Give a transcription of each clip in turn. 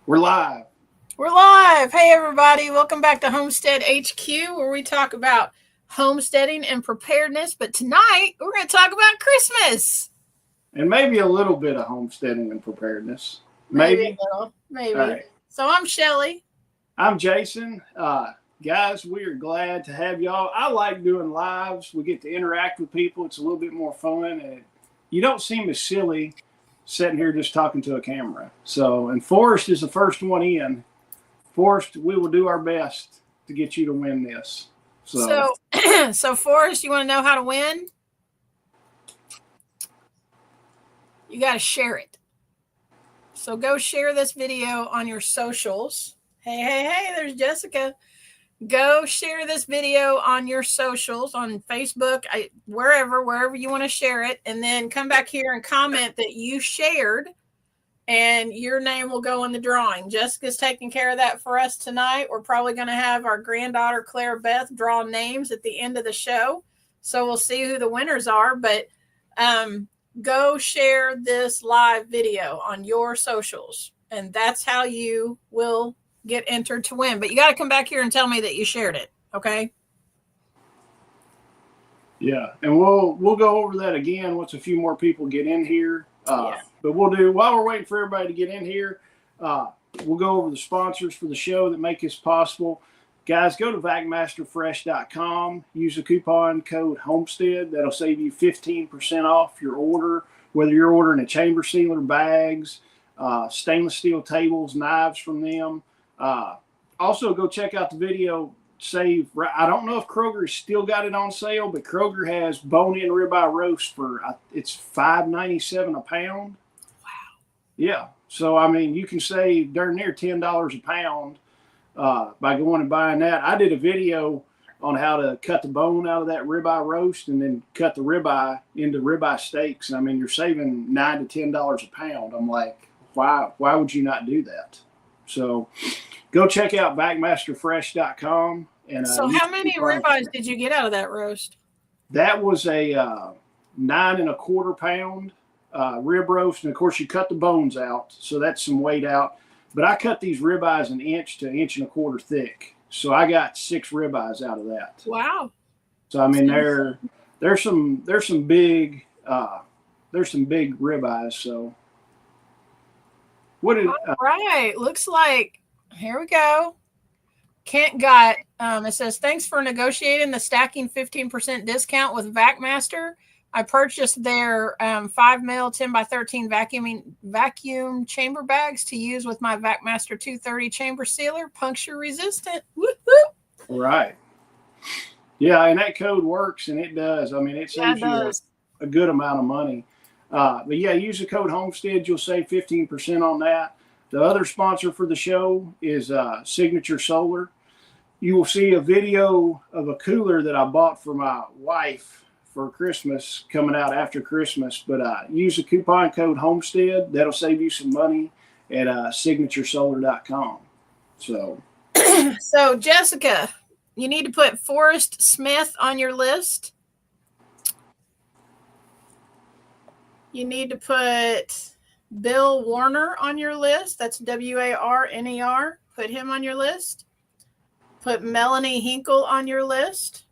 We're live. We're live. Hey, everybody. Welcome back to Homestead HQ, where we talk about homesteading and preparedness. But tonight, we're going to talk about Christmas. And maybe a little bit of homesteading and preparedness. Maybe a little. Maybe. All right. So I'm Shelly. I'm Jason. Guys, we are glad to have y'all. I like doing lives. We get to interact with people. It's a little bit more fun. And you don't seem as silly sitting here just talking to a camera. So, and Forrest is the first one in. Forrest, we will do our best to get you to win this. So Forrest, you want to know how to win? You got to share it. So go share this video on your socials. Hey, there's Jessica. Go share this video on your socials, on Facebook, wherever you want to share it, and then come back here and comment that you shared, and your name will go in the drawing. Jessica's taking care of that for us tonight. We're probably going to have our granddaughter, Claire Beth, draw names at the end of the show. So we'll see who the winners are. But go share this live video on your socials, and that's how you will get entered to win. But you got to come back here and tell me that you shared it, okay? Yeah, and we'll go over that again once a few more people get in here. But we'll do, while we're waiting for everybody to get in here, we'll go over the sponsors for the show that make this possible. Guys, go to vacmasterfresh.com. Use the coupon code Homestead. That'll save you 15% off your order, whether you're ordering a chamber sealer, bags, stainless steel tables, knives from them. Also, go check out the video. I don't know if Kroger's still got it on sale, but Kroger has bone-in ribeye roast for it's $5.97 a pound. Wow. Yeah. So I mean, you can save darn near $10 a pound by going and buying that. I did a video on how to cut the bone out of that ribeye roast and then cut the ribeye into ribeye steaks. And I mean, you're saving $9 to $10 a pound. I'm like, why would you not do that? So go check out backmasterfresh.com. And so how many ribeyes did you get out of that roast? That was a 9 1/4 pound rib roast. And of course, you cut the bones out, so that's some weight out. But I cut these ribeyes 1 inch to 1 1/4 inches thick. So I got 6 ribeyes out of that. Wow. So I mean, there's some big ribeyes. So all right, looks like, here we go. Kent got, it says, thanks for negotiating the stacking 15% discount with VacMaster. I purchased their 5 mil 10 by 13 vacuum chamber bags to use with my VacMaster 230 chamber sealer, puncture resistant. Woo-hoo. Right. Yeah, and that code works, and it does. I mean, it saves you a good amount of money. But yeah, use the code Homestead. You'll save 15% on that. The other sponsor for the show is Signature Solar. You will see a video of a cooler that I bought for my wife for Christmas coming out after Christmas. But use the coupon code Homestead. That'll save you some money at signaturesolar.com. So Jessica, you need to put Forrest Smith on your list. You need to put Bill Warner on your list. That's Warner. Put him on your list. Put Melanie Hinkle on your list.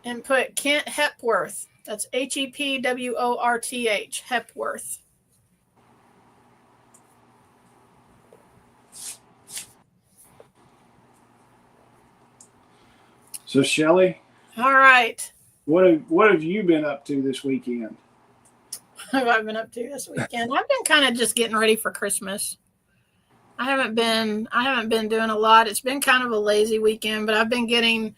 And put Kent Hepworth. That's Hepworth. Hepworth. So Shelly. All right. What have you been up to this weekend? What have I been up to this weekend? I've been kind of just getting ready for Christmas. I haven't been doing a lot. It's been kind of a lazy weekend, but I've been getting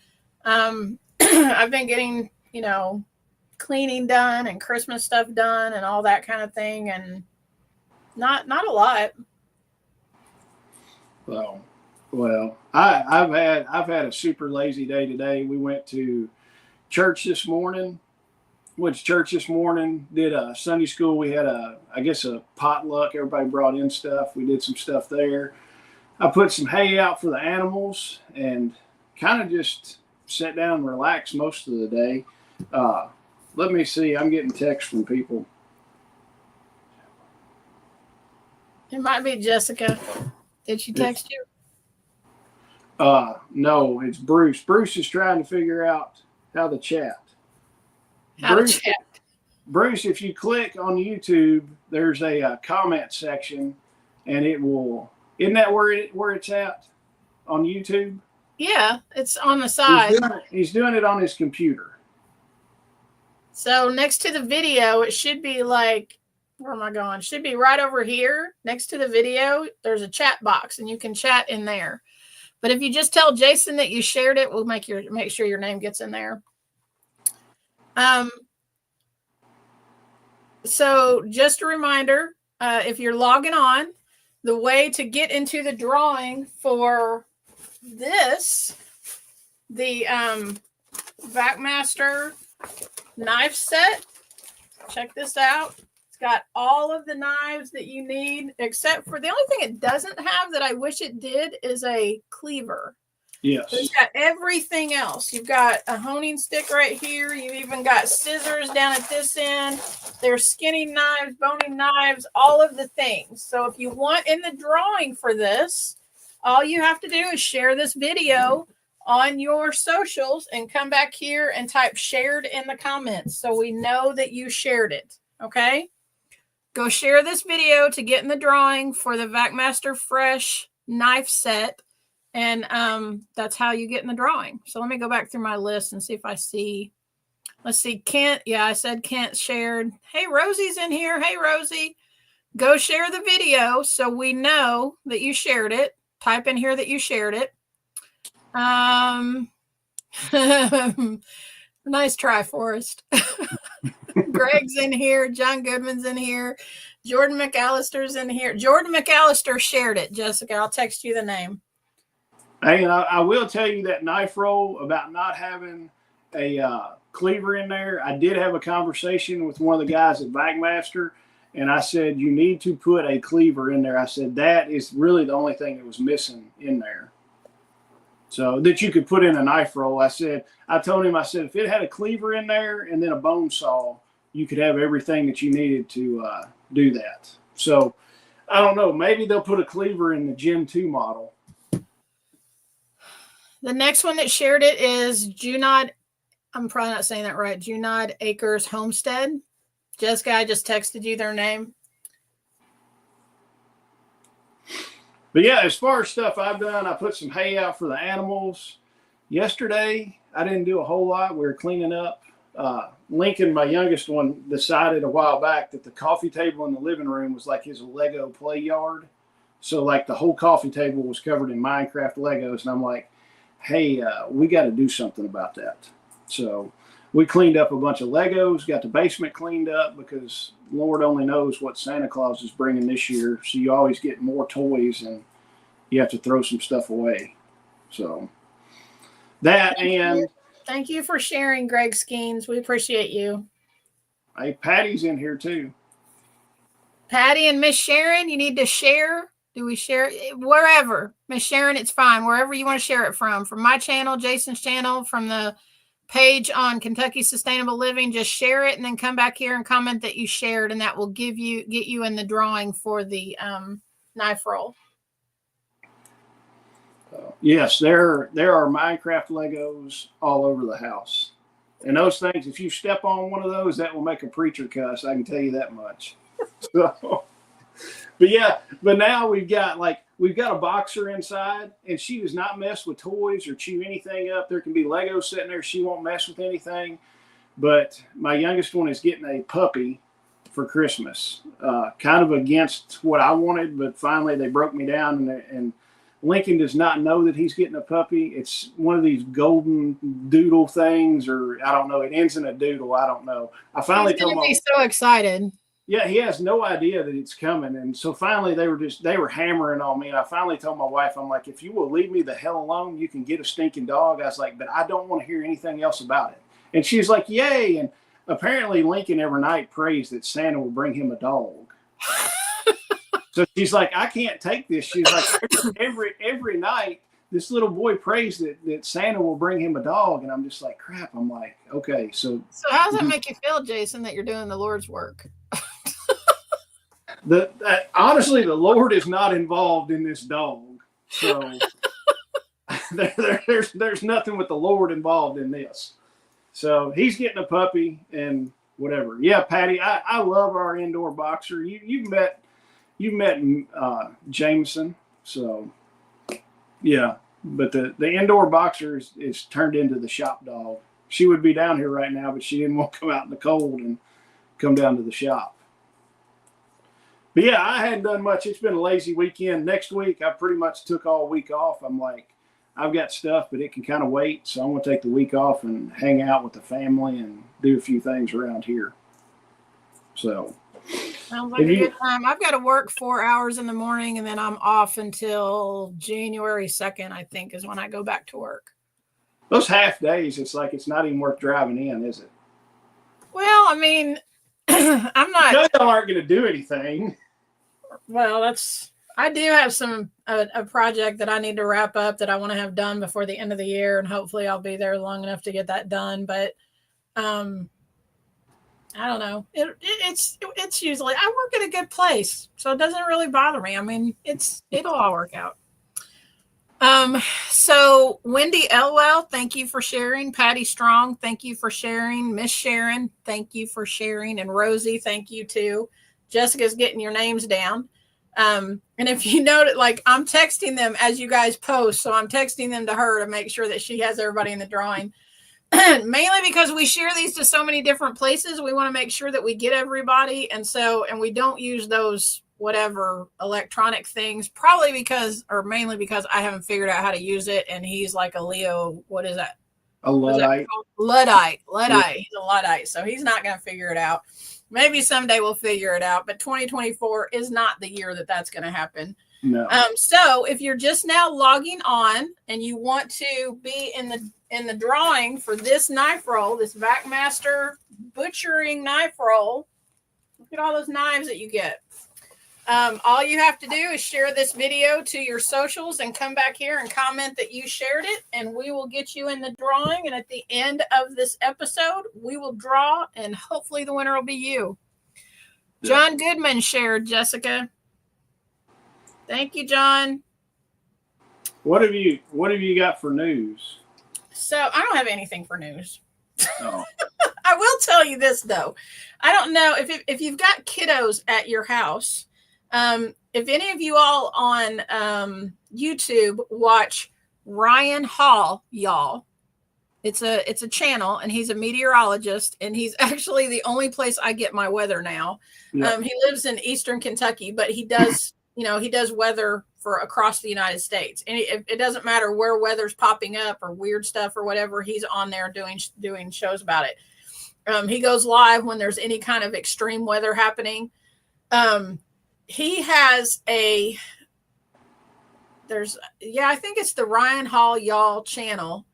cleaning done and Christmas stuff done and all that kind of thing, and not a lot. Well, I've had a super lazy day today. We went to church this morning. Did a Sunday school. We had a potluck. Everybody brought in stuff. We did some stuff there. I put some hay out for the animals and kind of just sat down and relaxed most of the day. Let me see. I'm getting texts from people. It might be Jessica. Did she text you? No, it's Bruce. Bruce is trying to figure out how to chat. Bruce, if you click on YouTube, there's a comment section, and it will. Isn't that where it's at on YouTube? Yeah, it's on the side. He's doing it on his computer. So next to the video, it should be like, where am I going? It should be right over here. Next to the video, there's a chat box, and you can chat in there. But if you just tell Jason that you shared it, we'll make sure your name gets in there. So just a reminder, if you're logging on, the way to get into the drawing for this, the Vac-Master knife set, check this out. It's got all of the knives that you need, except for the only thing it doesn't have that I wish it did is a cleaver. Yes. So you've got everything else. You've got a honing stick right here. You've even got scissors down at this end. There's skinning knives, boning knives, all of the things. So if you want in the drawing for this, all you have to do is share this video on your socials and come back here and type shared in the comments so we know that you shared it. Okay? Go share this video to get in the drawing for the Vac-Master Fresh knife set. And that's how you get in the drawing. So let me go back through my list and see if I see. Let's see. Kent. Yeah, I said Kent shared. Hey, Rosie's in here. Hey, Rosie. Go share the video so we know that you shared it. Type in here that you shared it. Nice try, Forrest. Greg's in here. John Goodman's in here. Jordan McAllister's in here. Jordan McAllister shared it, Jessica. I'll text you the name. Hey, and I will tell you that knife roll about not having a cleaver in there. I did have a conversation with one of the guys at Vac-Master, and I said, you need to put a cleaver in there. I said, that is really the only thing that was missing in there. So that you could put in a knife roll. I told him, if it had a cleaver in there and then a bone saw, you could have everything that you needed to do that. So I don't know. Maybe they'll put a cleaver in the Gen 2 model. The next one that shared it is Junod. I'm probably not saying that right. Junod Acres Homestead. Jessica, I just texted you their name. But yeah, as far as stuff I've done, I put some hay out for the animals. Yesterday, I didn't do a whole lot. We were cleaning up. Lincoln, my youngest one, decided a while back that the coffee table in the living room was like his Lego play yard. So like the whole coffee table was covered in Minecraft Legos. And I'm like, hey, we got to do something about that. So we cleaned up a bunch of Legos, got the basement cleaned up because Lord only knows what Santa Claus is bringing this year. So you always get more toys and you have to throw some stuff away. So that and... Thank you for sharing, Greg Skeens. We appreciate you. Hey, Patty's in here too. Patty and Miss Sharon, you need to share. Do we share it? Wherever? Miss Sharon, it's fine. Wherever you want to share it from my channel, Jason's channel, from the page on Kentucky Sustainable Living, just share it and then come back here and comment that you shared, and that will get you in the drawing for the knife roll. Yes, there are Minecraft Legos all over the house. And those things, if you step on one of those, that will make a preacher cuss. I can tell you that much. So, but yeah, but now we've got a boxer inside, and she does not mess with toys or chew anything up. There can be Legos sitting there. She won't mess with anything. But my youngest one is getting a puppy for Christmas. Kind of against what I wanted, but finally they broke me down, and Lincoln does not know that he's getting a puppy. It's one of these golden doodle things, or I don't know. It ends in a doodle. I don't know. I finally told him. He's so excited. Yeah, he has no idea that it's coming. And so finally they were hammering on me. And I finally told my wife, I'm like, if you will leave me the hell alone, you can get a stinking dog. I was like, but I don't want to hear anything else about it. And she's like, yay. And apparently Lincoln every night prays that Santa will bring him a dog. So she's like, I can't take this. She's like, every night, this little boy prays that Santa will bring him a dog. And I'm just like, crap. I'm like, okay. So how does that make you feel, Jason, that you're doing the Lord's work? Honestly, the Lord is not involved in this dog. So there's nothing with the Lord involved in this. So he's getting a puppy and whatever. Yeah, Patty, I love our indoor boxer. You've met Jameson. So yeah, but the indoor boxer is turned into the shop dog. She would be down here right now, but she didn't want to come out in the cold and come down to the shop. But yeah, I hadn't done much. It's been a lazy weekend. Next week, I pretty much took all week off. I'm like, I've got stuff, but it can kind of wait. So I'm going to take the week off and hang out with the family and do a few things around here. So. Sounds like a good time. I've got to work 4 hours in the morning, and then I'm off until January 2nd, I think, is when I go back to work. Those half days, it's like it's not even worth driving in, is it? Well, I mean, I'm not. You know y'all aren't going to do anything. Well, I do have a project that I need to wrap up that I want to have done before the end of the year, and hopefully I'll be there long enough to get that done. But I don't know. It's usually I work at a good place, so it doesn't really bother me. I mean, it'll all work out. So Wendy Elwell, thank you for sharing. Patty Strong, thank you for sharing. Miss Sharon, thank you for sharing. And Rosie, thank you too. Jessica's getting your names down. And if you note, like, I'm texting them as you guys post, so I'm texting them to her to make sure that she has everybody in the drawing. Mainly because we share these to so many different places, we want to make sure that we get everybody, and we don't use those whatever electronic things, probably because, or mainly because I haven't figured out how to use it, and he's like a Leo. What is that? A Luddite. Luddite. Yeah. He's a Luddite, so he's not going to figure it out. Maybe someday we'll figure it out, but 2024 is not the year that that's going to happen. No. So if you're just now logging on and you want to be in the drawing for this knife roll, this Vac-Master butchering knife roll, look at all those knives that you get. All you have to do is share this video to your socials and come back here and comment that you shared it, and we will get you in the drawing. And at the end of this episode, we will draw, and hopefully the winner will be you. John Goodman shared, Jessica. Thank you, John. What have you got for news? So I don't have anything for news. Oh. I will tell you this though. I don't know if you've got kiddos at your house. If any of you all on YouTube watch Ryan Hall, y'all, it's a channel, and he's a meteorologist, and he's actually the only place I get my weather now. Yep. He lives in Eastern Kentucky, but he does he does weather for across the United States, and it doesn't matter where weather's popping up or weird stuff or whatever. He's on there doing shows about it. He goes live when there's any kind of extreme weather happening. He has I think it's the Ryan Hall Y'all channel.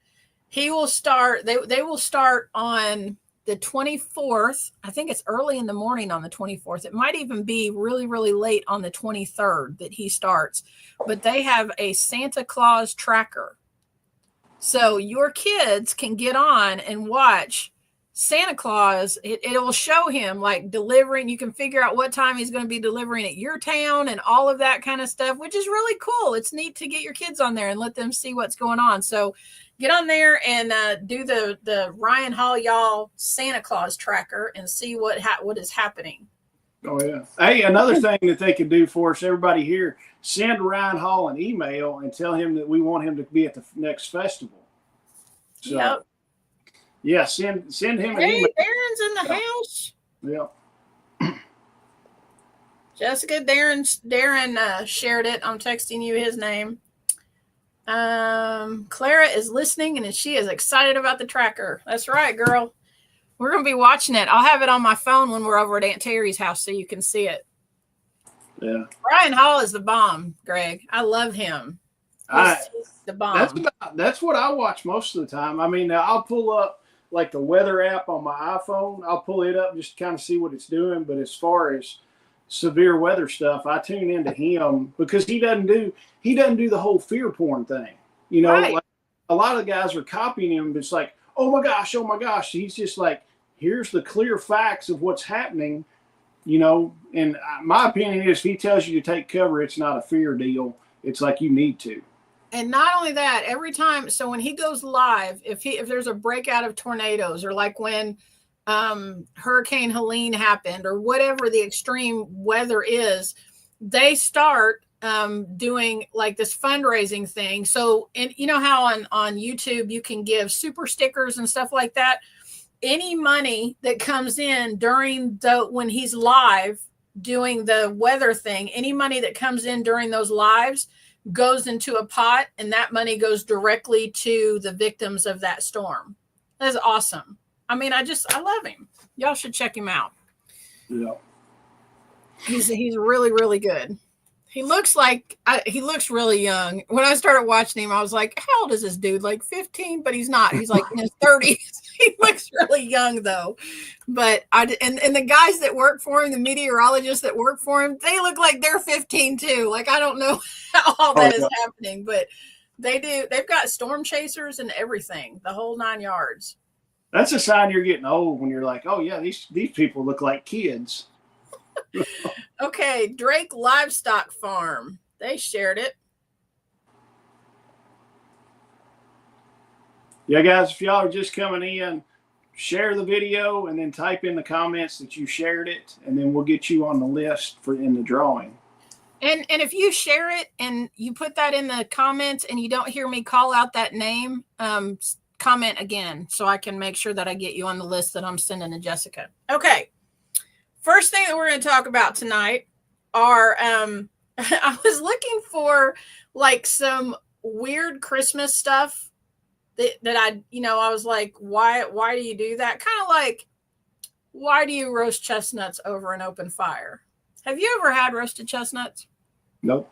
He will start, they will start on the 24th. I think it's early in the morning on the 24th. It might even be really, really late on the 23rd that he starts, but they have a Santa Claus tracker. So your kids can get on and watch Santa Claus. It will show him like delivering. You can figure out what time he's going to be delivering at your town and all of that kind of stuff, which is really cool. It's neat to get your kids on there and let them see what's going on. So get on there and do the Ryan Hall Y'all Santa Claus tracker and see what is happening. Oh yeah. Hey, another thing that they can do for us, everybody here, send Ryan Hall an email and tell him that we want him to be at the next festival. So, yep. Yeah, send him an email. Darren's in the house. Yeah. Jessica, Darren shared it. I'm texting you his name. Clara is listening, and she is excited about the tracker. That's right, girl. We're going to be watching it. I'll have it on my phone when we're over at Aunt Terry's house so you can see it. Yeah. Ryan Hall is the bomb, Greg. I love him. He's the bomb. That's what I watch most of the time. I mean, I'll pull up like the weather app on my iPhone. I'll pull it up just to kind of see what it's doing. But as far as severe weather stuff, I tune into him because he doesn't do the whole fear porn thing. You know, right. Like a lot of the guys are copying him, but it's like, oh my gosh. He's just like, here's the clear facts of what's happening. and my opinion is if he tells you to take cover, it's not a fear deal. It's like you need to. And not only that, every time, so when he goes live, if there's a breakout of tornadoes, or like when Hurricane Helene happened, or whatever the extreme weather is, they start doing like this fundraising thing. So, and you know how on YouTube you can give super stickers and stuff like that. Any money that comes in during when he's live doing the weather thing, any money that comes in during those lives goes into a pot, and that money goes directly to the victims of that storm. That's awesome. I mean, I love him. Y'all should check him out. Yeah. He's really, really good. He looks really young. When I started watching him, I was like, how old is this dude? Like 15, but he's not. He's like in his 30s. He looks really young though. But and the guys that work for him, the meteorologists that work for him, they look like they're 15 too. Like, I don't know how all that is happening, but they do. They've got storm chasers and everything, the whole 9 yards. That's a sign you're getting old, when you're like, oh yeah, these people look like kids. Okay, Drake Livestock Farm. They shared it. Yeah, guys, if y'all are just coming in, share the video and then type in the comments that you shared it, and then we'll get you on the list in the drawing. And if you share it and you put that in the comments and you don't hear me call out that name, comment again so I can make sure that I get you on the list that I'm sending to Jessica. Okay. First thing that we're going to talk about tonight are, I was looking for like some weird Christmas stuff that I was like, why do you do that? Kind of like, why do you roast chestnuts over an open fire? Have you ever had roasted chestnuts? Nope.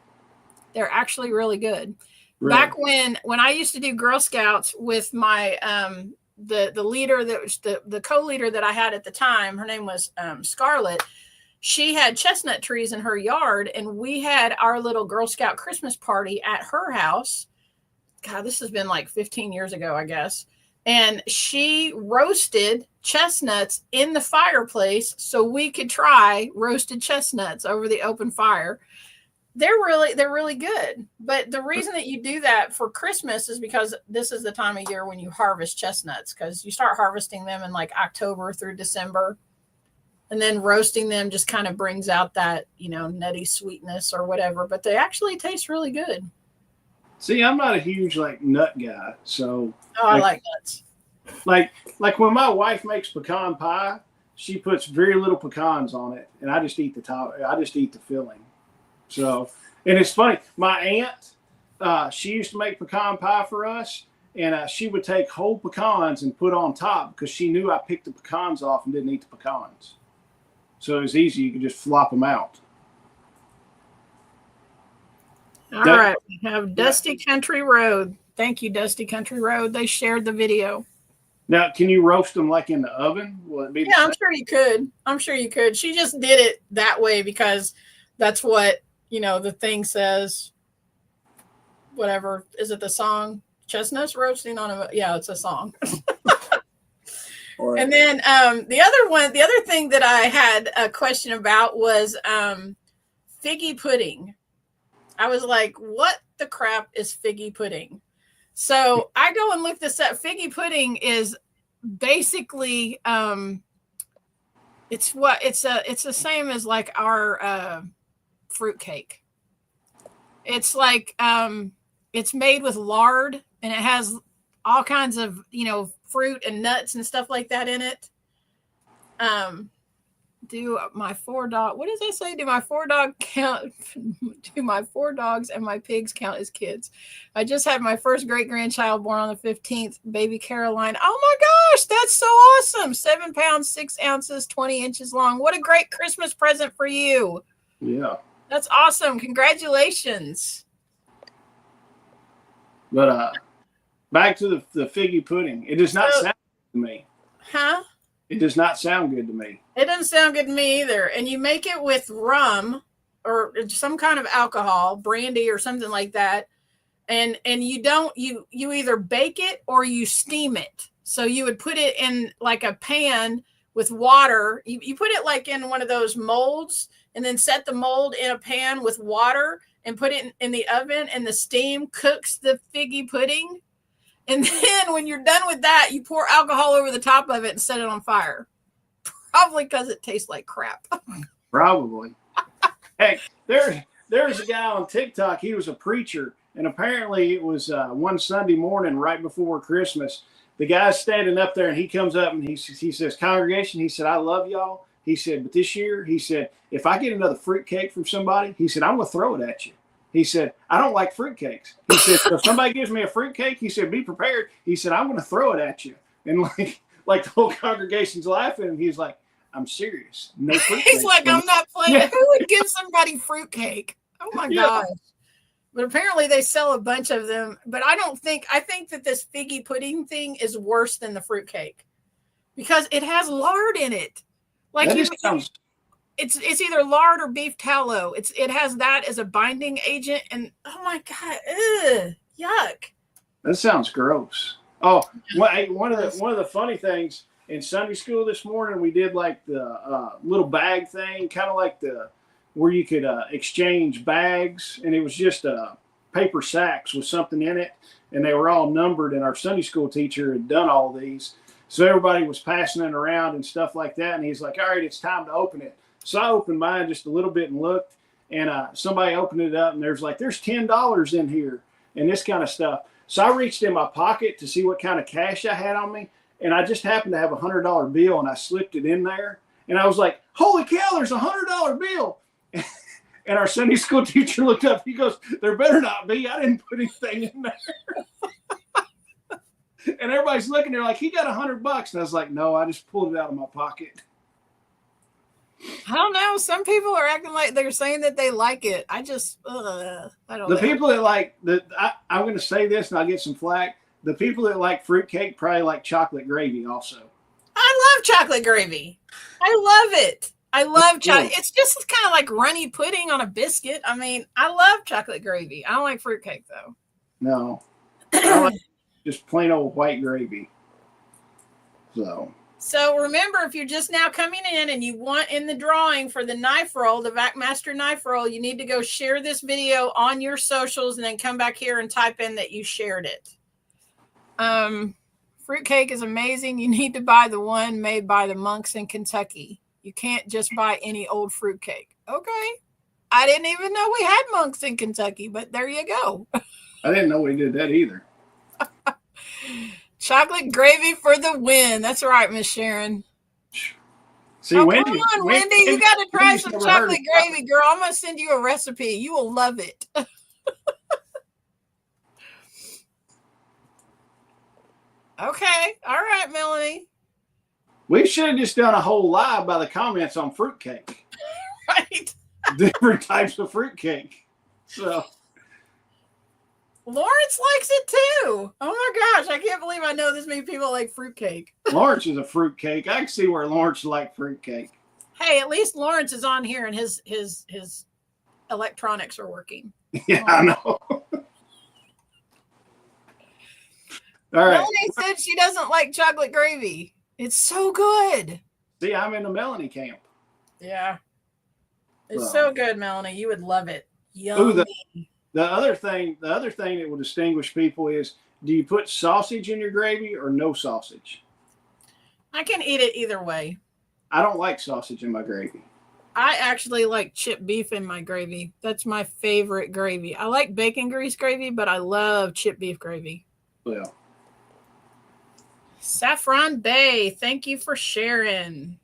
They're actually really good. Really? Back when I used to do Girl Scouts with my, the leader that was the co-leader that I had at the time, her name was Scarlett. She had chestnut trees in her yard, and we had our little Girl Scout Christmas party at her house. God, this has been like 15 years ago, I guess. And she roasted chestnuts in the fireplace so we could try roasted chestnuts over the open fire. They're really good. But the reason that you do that for Christmas is because this is the time of year when you harvest chestnuts, because you start harvesting them in like October through December. And then roasting them just kind of brings out that, nutty sweetness or whatever. But they actually taste really good. See, I'm not a huge nut guy. So I like nuts. Like when my wife makes pecan pie, she puts very little pecans on it, and I just eat the top. I just eat the filling. So, and it's funny, my aunt, she used to make pecan pie for us, and she would take whole pecans and put on top because she knew I picked the pecans off and didn't eat the pecans. So it was easy. You could just flop them out. All right. We have Dusty Country Road. Thank you, Dusty Country Road. They shared the video. Now, can you roast them like in the oven? Will it be yeah, I'm sure you could. I'm sure you could. She just did it that way because that's what, the thing says. Whatever. Is it the song? Chestnuts roasting on a... Yeah, it's a song. Right. And then the other thing that I had a question about was figgy pudding. I was like, what the crap is figgy pudding? So I go and look this up. Figgy pudding is basically it's the same as like our fruit cake. It's like it's made with lard, and it has all kinds of fruit and nuts and stuff like that in it. Do my 4 dog? What does that say? Do my 4 dog count? Do my 4 dogs and my pigs count as kids? I just had my first great grandchild born on the 15th, baby Caroline. Oh my gosh, that's so awesome! 7 pounds 6 ounces, 20 inches long. What a great Christmas present for you! Yeah, that's awesome. Congratulations. But back to the figgy pudding. It does not sound good to me. Huh? It does not sound good to me. It doesn't sound good to me either. And you make it with rum or some kind of alcohol, brandy or something like that. And you either bake it or you steam it. So you would put it in like a pan with water. You put it like in one of those molds, and then set the mold in a pan with water and put it in the oven, and the steam cooks the figgy pudding. And then when you're done with that, you pour alcohol over the top of it and set it on fire. Probably because it tastes like crap. Probably. Heck, there's a guy on TikTok. He was a preacher, and apparently it was one Sunday morning right before Christmas. The guy's standing up there, and he comes up and he says, "Congregation," he said, "I love y'all." He said, "But this year," he said, "if I get another fruitcake from somebody," he said, "I'm going to throw it at you." He said, "I don't like fruitcakes." He said, "If somebody gives me a fruitcake," he said, "be prepared." He said, "I'm going to throw it at you." And like the whole congregation's laughing, and he's like, "I'm serious. No fruitcake." He's like, "I'm not playing." Yeah. Who would give somebody fruitcake? Oh my gosh. But apparently they sell a bunch of them. But I think that this figgy pudding thing is worse than the fruitcake because it has lard in it. Like it's either lard or beef tallow. It has that as a binding agent, and oh my god, yuck. That sounds gross. Oh, one of the funny things in Sunday school this morning, we did like the little bag thing, kind of like where you could exchange bags, and it was just paper sacks with something in it, and they were all numbered, and our Sunday school teacher had done all these, so everybody was passing it around and stuff like that, and he's like, "All right, it's time to open it." So I opened mine just a little bit and looked, and somebody opened it up, and there's $10 in here and this kind of stuff. So I reached in my pocket to see what kind of cash I had on me, and I just happened to have $100 bill, and I slipped it in there, and I was like, "Holy cow, there's $100 bill." And our Sunday school teacher looked up. He goes, "There better not be. I didn't put anything in there." And everybody's looking there like, "He got $100." And I was like, "No, I just pulled it out of my pocket." I don't know. Some people are acting like they're saying that they like it. I just, I don't know. The people that like I'm going to say this and I'll get some flack. The people that like fruitcake probably like chocolate gravy also. I love chocolate gravy. I love it. I love chocolate. It's just kind of like runny pudding on a biscuit. I mean, I love chocolate gravy. I don't like fruitcake though. No, I like just plain old white gravy. So remember, if you're just now coming in and you want in the drawing for the knife roll, the VacMaster knife roll, you need to go share this video on your socials and then come back here and type in that you shared it. Fruitcake is amazing. You need to buy the one made by the monks in Kentucky. You can't just buy any old fruitcake. Okay. I didn't even know we had monks in Kentucky, but there you go. I didn't know we did that either. Chocolate gravy for the win. That's right, Miss Sharon. See, Wendy, come on, Wendy. You got to try some chocolate gravy, girl. I'm going to send you a recipe. You will love it. Okay. All right, Melanie. We should have just done a whole live by the comments on fruitcake. Right. Different types of fruitcake. So Lawrence likes it too. Oh my gosh. I can't believe I know this many people like fruitcake. Lawrence is a fruitcake. I can see where Lawrence likes fruitcake. Hey, at least Lawrence is on here and his electronics are working. Yeah, I know. All right. Melanie said she doesn't like chocolate gravy. It's so good. See, I'm in the Melanie camp. Yeah. It's so good, Melanie. You would love it. Yummy. Ooh, the other thing that will distinguish people is, do you put sausage in your gravy or no sausage? I can eat it either way. I don't like sausage in my gravy. I actually like chipped beef in my gravy. That's my favorite gravy. I like bacon grease gravy, but I love chipped beef gravy. Well. Saffron Bay, thank you for sharing.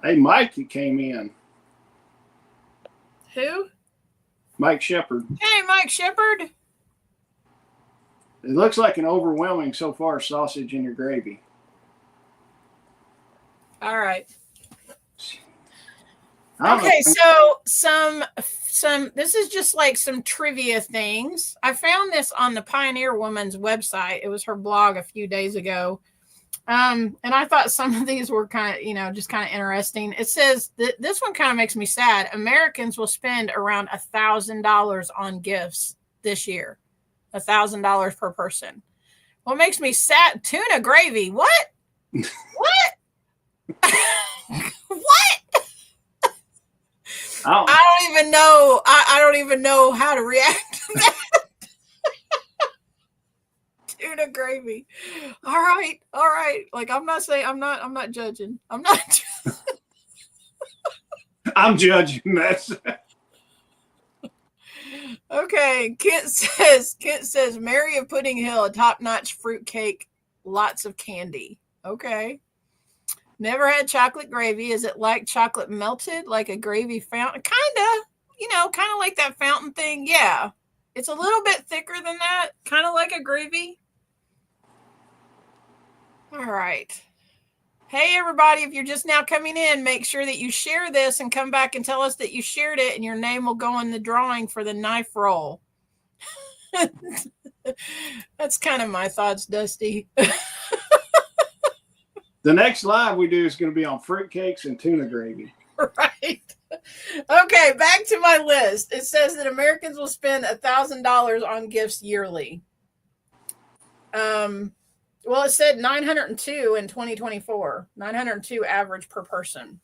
Hey, Mike, you came in. Who? Mike Shepard. Hey, Mike Shepard. It looks like an overwhelming so far sausage in your gravy. All right. Okay, so this is just like some trivia things. I found this on the Pioneer Woman's website. It was her blog a few days ago. And I thought some of these were kind of, just kind of interesting. It says that this one kind of makes me sad. Americans will spend around $1,000 on gifts this year. $1,000 per person. What makes me sad? Tuna gravy. What? What? What? I don't even know. I don't even know how to react to that. Tuna gravy. All right. Like I'm not judging. I'm judging that. Okay. Kent says Mary of Pudding Hill, a top-notch fruit cake, lots of candy. Okay. Never had chocolate gravy. Is it like chocolate melted, like a gravy fountain? Kind of like that fountain thing. Yeah. It's a little bit thicker than that, kind of like a gravy. All right. Hey, everybody, if you're just now coming in, make sure that you share this and come back and tell us that you shared it, and your name will go in the drawing for the knife roll. That's kind of my thoughts, Dusty. The next live we do is going to be on fruitcakes and tuna gravy. Right. Okay, back to my list. It says that Americans will spend $1,000 on gifts yearly. Well, it said 902 in 2024, 902 average per person.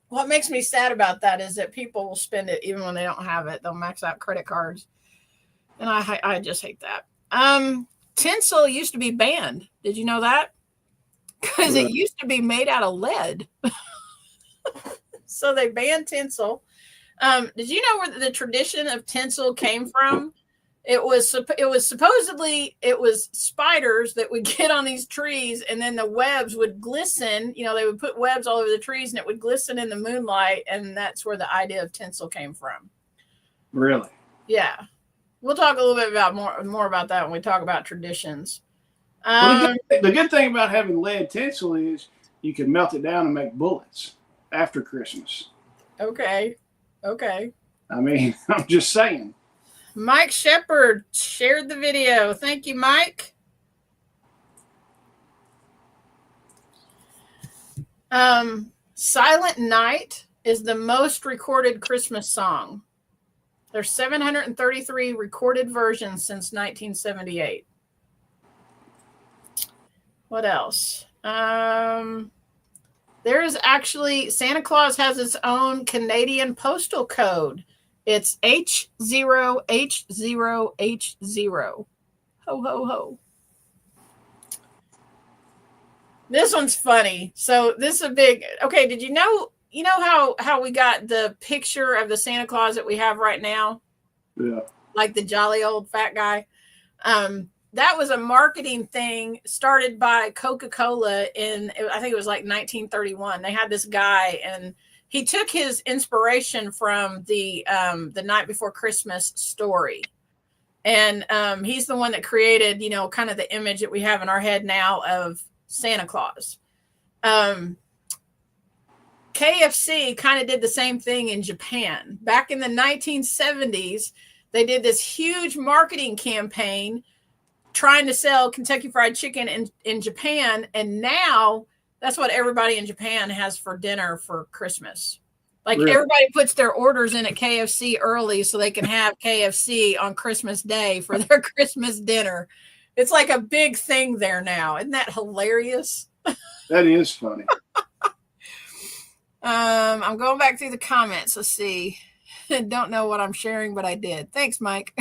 What makes me sad about that is that people will spend it even when they don't have it. They'll max out credit cards. And I just hate that. Tinsel used to be banned. Did you know that? Because it used to be made out of lead. So they banned tinsel. Did you know where the tradition of tinsel came from? It was supposedly spiders that would get on these trees, and then the webs would glisten. They would put webs all over the trees, and it would glisten in the moonlight, and that's where the idea of tinsel came from. Really? Yeah. We'll talk a little bit about more about that when we talk about traditions. Well, the good thing about having lead tinsel is you can melt it down and make bullets after Christmas. Okay. I mean, I'm just saying. Mike Shepard shared the video. Thank you, Mike. Silent Night is the most recorded Christmas song. There's 733 recorded versions since 1978. What else? There is actually, Santa Claus has its own Canadian postal code. It's H0H0H0. Ho, ho, ho. This one's funny. So this is a big, okay, did you know how we got the picture of the Santa Claus that we have right now? Yeah. Like the jolly old fat guy. That was a marketing thing started by Coca-Cola I think it was like 1931. They had this guy, and he took his inspiration from the Night Before Christmas story. And he's the one that created, kind of the image that we have in our head now of Santa Claus. KFC kind of did the same thing in Japan. Back in the 1970s, they did this huge marketing campaign trying to sell Kentucky Fried Chicken in Japan. And now that's what everybody in Japan has for dinner for Christmas. Like really? Everybody puts their orders in at KFC early so they can have KFC on Christmas Day for their Christmas dinner. It's like a big thing there now. Isn't that hilarious? That is funny. I'm going back through the comments. Let's see. Don't know what I'm sharing, but I did. Thanks, Mike.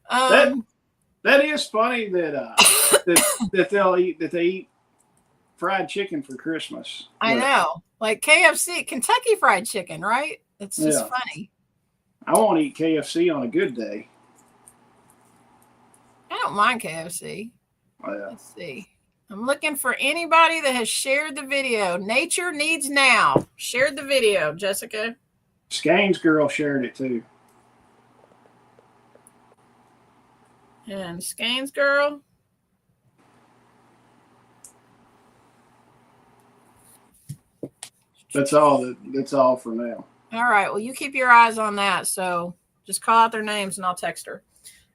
That is funny that they eat fried chicken for Christmas. I know, like KFC, Kentucky Fried Chicken, right? It's just funny. I want to eat KFC on a good day. I don't mind KFC. Oh, yeah. Let's see. I'm looking for anybody that has shared the video. Nature Needs Now shared the video. Jessica. Skane's girl shared it too. And Skane's girl. That's all for now. All right. Well, you keep your eyes on that. So just call out their names and I'll text her.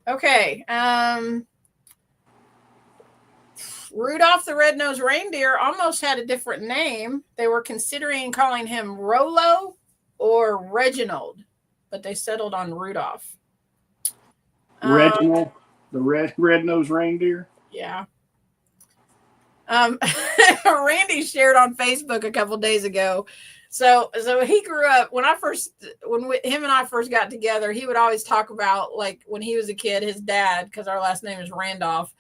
Okay. Rudolph the Red-Nosed Reindeer almost had a different name. They were considering calling him Rollo or Reginald, but they settled on Rudolph. Reginald, the red-nosed reindeer? Yeah. Randy shared on Facebook a couple days ago. So he grew up when him and I first got together, he would always talk about, like, when he was a kid, his dad, because our last name is Randolph,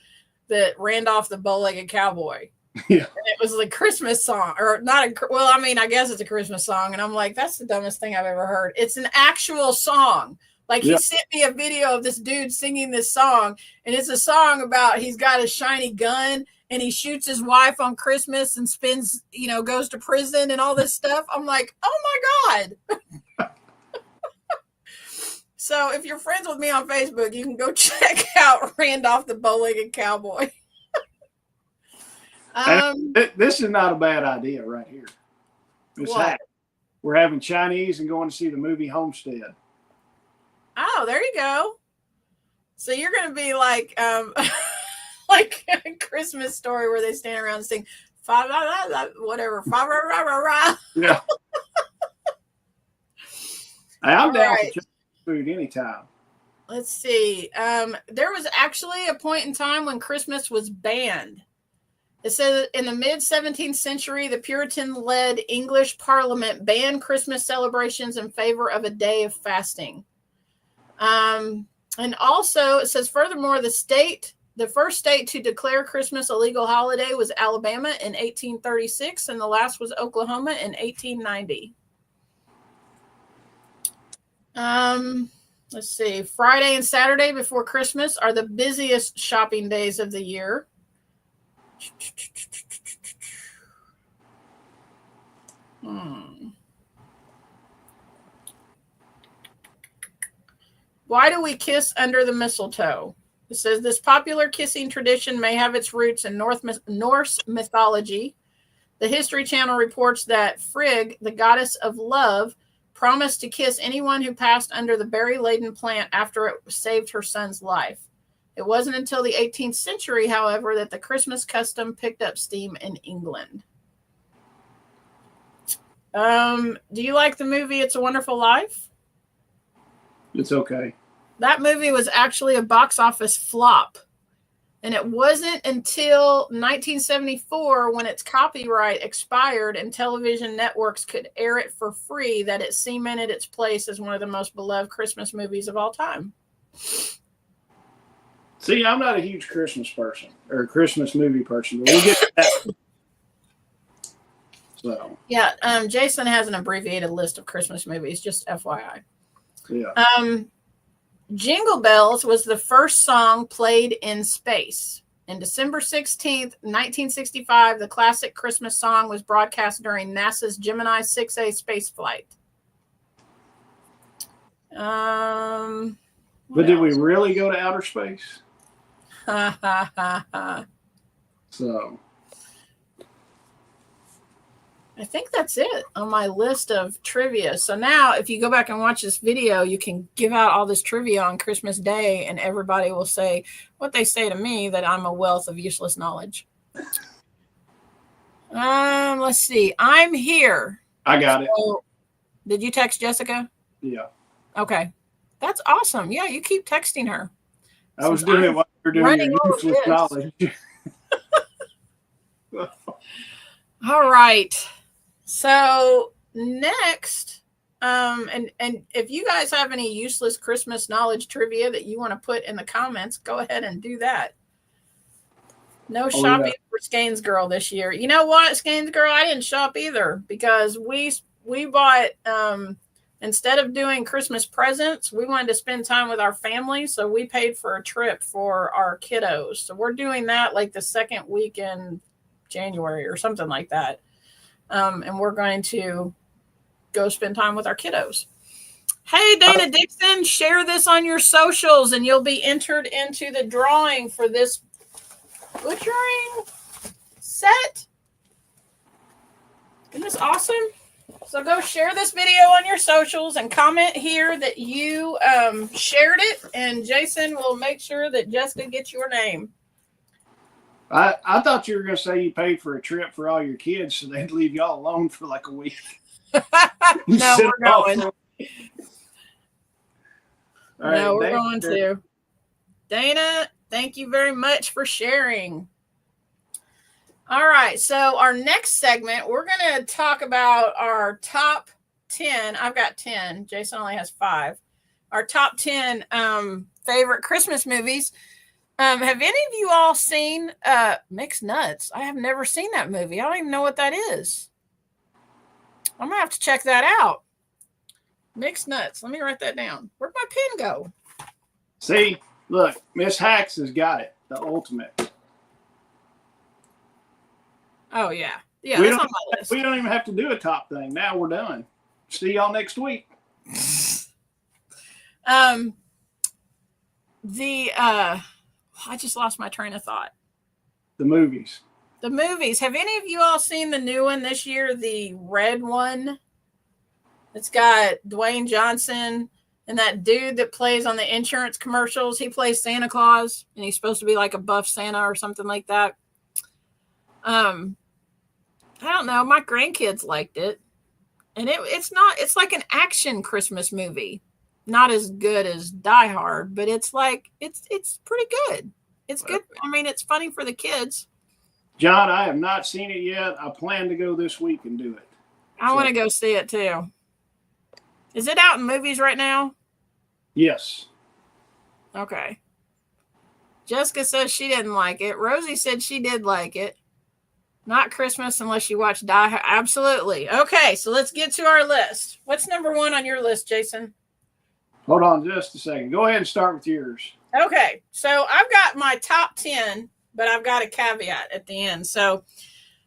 that Randolph the bow-legged cowboy. Yeah. And it was like Christmas song, or not well, I mean, I guess it's a Christmas song. And I'm like, that's the dumbest thing I've ever heard. It's an actual song. Like, he sent me a video of this dude singing this song, and it's a song about he's got a shiny gun and he shoots his wife on Christmas and spends, goes to prison and all this stuff. I'm like, oh my God. So if you're friends with me on Facebook, you can go check out Randolph the bow-legged cowboy. This is not a bad idea right here. We're having Chinese and going to see the movie Homestead. Oh, there you go. So you're going to be like, like a Christmas Story where they stand around and sing, whatever. Yeah. I'm down for Chinese food anytime. Let's see. There was actually a point in time when Christmas was banned. It says in the mid-17th century, the Puritan-led English Parliament banned Christmas celebrations in favor of a day of fasting. And also, it says, furthermore, the first state to declare Christmas a legal holiday was Alabama in 1836, and the last was Oklahoma in 1890. Let's see. Friday and Saturday before Christmas are the busiest shopping days of the year. Why do we kiss under the mistletoe? It says this popular kissing tradition may have its roots in Norse mythology. The History Channel reports that Frigg, the goddess of love, promised to kiss anyone who passed under the berry-laden plant after it saved her son's life. It wasn't until the 18th century, however, that the Christmas custom picked up steam in England. Do you like the movie It's a Wonderful Life? It's okay. That movie was actually a box office flop. And it wasn't until 1974, when its copyright expired and television networks could air it for free, that it cemented its place as one of the most beloved Christmas movies of all time. See, I'm not a huge Christmas person or Christmas movie person, but we'll get to that. So yeah, Jason has an abbreviated list of Christmas movies, just FYI. Yeah. Jingle Bells was the first song played in space. On December 16th, 1965, the classic Christmas song was broadcast during NASA's Gemini 6A spaceflight. But did we really go to outer space? So I think that's it on my list of trivia. So now if you go back and watch this video, you can give out all this trivia on Christmas Day and everybody will say what they say to me, that I'm a wealth of useless knowledge. Let's see. I'm here. I got it. Did you text Jessica? Yeah. Okay. That's awesome. Yeah, you keep texting her. I was doing it while you're doing your useless knowledge. All right. So next, and if you guys have any useless Christmas knowledge trivia that you want to put in the comments, go ahead and do that. No shopping for Scanes Girl this year. You know what, Scanes Girl? I didn't shop either because we bought instead of doing Christmas presents, we wanted to spend time with our family, so we paid for a trip for our kiddos. So we're doing that like the second week in January or something like that. And we're going to go spend time with our kiddos. Hey, Dana Dixon, share this on your socials and you'll be entered into the drawing for this butchering set. Isn't this awesome? So go share this video on your socials and comment here that you shared it, and Jason will make sure that Jessica gets your name. I thought you were going to say you paid for a trip for all your kids so they'd leave y'all alone for like a week. No, we're going. No, we're going to. Dana, thank you very much for sharing. All right. So our next segment, we're going to talk about our top 10. I've got 10. Jason only has 5. Our top 10 favorite Christmas movies. Have any of you all seen Mixed Nuts? I have never seen that movie. I don't even know what that is. I'm going to have to check that out. Mixed Nuts. Let me write that down. Where'd my pen go? See, look, Miss Hacks has got it. The ultimate. Oh, yeah. Yeah, that's on my list. We don't even have to do a top thing. Now we're done. See y'all next week. I just lost my train of thought. The movies. The movies. Have any of you all seen the new one this year? The red one? It's got Dwayne Johnson and that dude that plays on the insurance commercials. He plays Santa Claus, and he's supposed to be like a buff Santa or something like that. I don't know. My grandkids liked it. And it's like an action Christmas movie. Not as good as Die Hard, but it's like, it's pretty good. It's good. I mean, it's funny for the kids. John, I have not seen it yet. I plan to go this week and do it. I want to go see it too. Is it out in movies right now? Yes. Okay. Jessica says she didn't like it. Rosie said she did like it. Not Christmas unless you watch Die Hard. Absolutely. Okay, so let's get to our list. What's number 1 on your list, Jason? Hold on just a second. Go ahead and start with yours. Okay, so I've got my top 10, but I've got a caveat at the end. So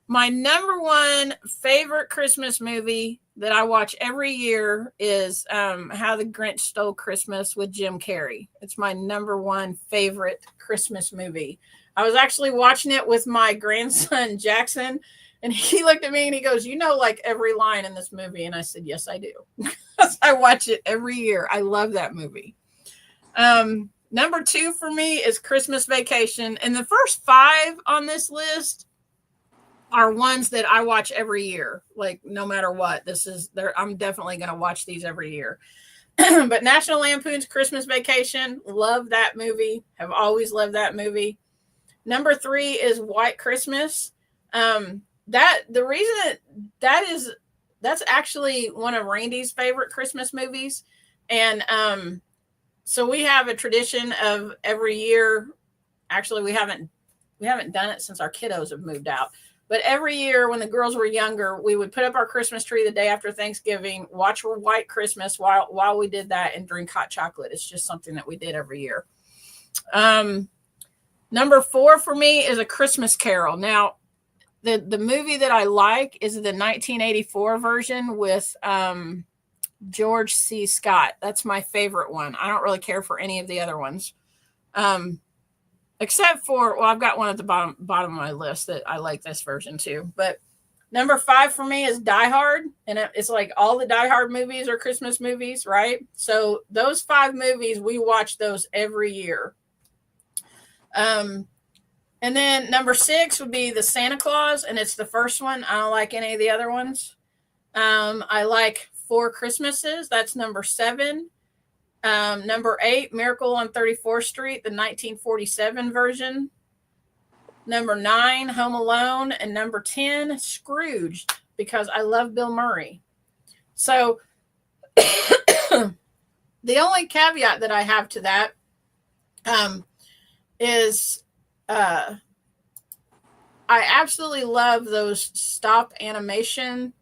my number 1 favorite Christmas movie that I watch every year is How the Grinch Stole Christmas with Jim Carrey. It's my number 1 favorite Christmas movie. I was actually watching it with my grandson, Jackson, and he looked at me and he goes, "You know, like every line in this movie." And I said, "Yes, I do." I watch it every year. I love that movie. Number 2 for me is Christmas Vacation. And the first 5 on this list are ones that I watch every year. Like no matter what, I'm definitely going to watch these every year. But National Lampoon's Christmas Vacation, love that movie. Have always loved that movie. Number 3 is White Christmas. That's actually one of Randy's favorite Christmas movies. And so we have a tradition of every year. Actually, we haven't done it since our kiddos have moved out. But every year when the girls were younger, we would put up our Christmas tree the day after Thanksgiving, watch White Christmas while we did that, and drink hot chocolate. It's just something that we did every year. Number 4 for me is A Christmas Carol. Now, the movie that I like is the 1984 version with George C. Scott. That's my favorite one. I don't really care for any of the other ones. Except for, well, I've got one at the bottom of my list that I like this version too. But number 5 for me is Die Hard. And it's like all the Die Hard movies are Christmas movies, right? So those 5 movies, we watch those every year. And then number 6 would be the Santa Claus, and it's the first one. I don't like any of the other ones. I like Four Christmases. That's number 7. Number 8, Miracle on 34th Street, the 1947 version. Number 9, Home Alone. And number 10, Scrooged, because I love Bill Murray. So the only caveat that I have to that is I absolutely love those stop animation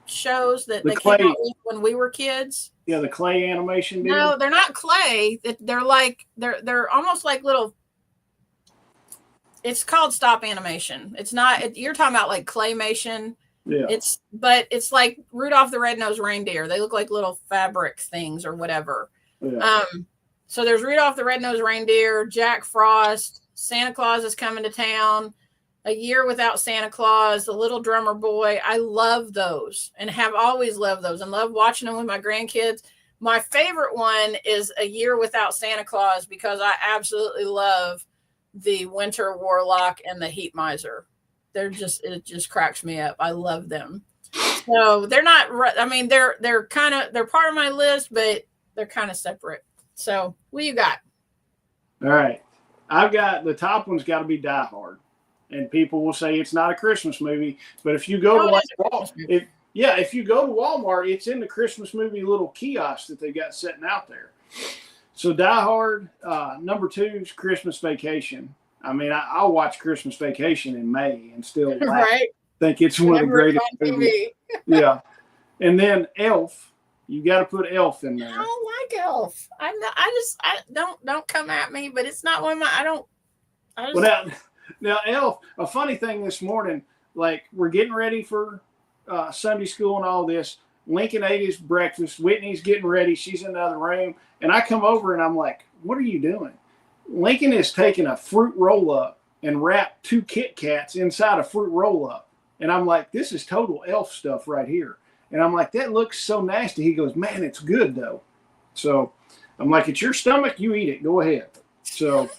shows that they came out with when we were kids. Yeah, the clay animation deal. No, they're not clay. They're like they're almost like little. It's called stop animation. It's not. You're talking about like claymation. Yeah. But it's like Rudolph the Red-Nosed Reindeer. They look like little fabric things or whatever. Yeah. So there's Rudolph the Red-Nosed Reindeer, Jack Frost, Santa Claus is Coming to Town, A Year Without Santa Claus, The Little Drummer Boy. I love those and have always loved those and love watching them with my grandkids. My favorite one is A Year Without Santa Claus because I absolutely love the Winter Warlock and the Heat Miser. It just cracks me up. I love them. So they're not, I mean, they're part of my list, but they're kind of separate. So what you got? All right. I've got the top one's got to be Die Hard. and people will say it's not a Christmas movie. But if you go No, to it is a Christmas movie. if you go to Walmart, it's in the Christmas movie little kiosk that they got sitting out there. So Die Hard, number 2 is Christmas Vacation. I mean, I'll watch Christmas Vacation in May and still laugh. Right. Think it's one of the greatest movies. Yeah. And then Elf. You got to put Elf in there. I don't like Elf. I'm not. I don't come at me. But it's not one of my. I just, well, now Elf. A funny thing this morning, like we're getting ready for Sunday school and all this. Lincoln ate his breakfast. Whitney's getting ready. She's in the other room, and I come over and I'm like, "What are you doing?" Lincoln is taking a fruit roll up and wrapped 2 Kit Kats inside a fruit roll up, and I'm like, "This is total Elf stuff right here." And I'm like, that looks so nasty. He goes, man, it's good though. So I'm like, it's your stomach. You eat it. Go ahead. So,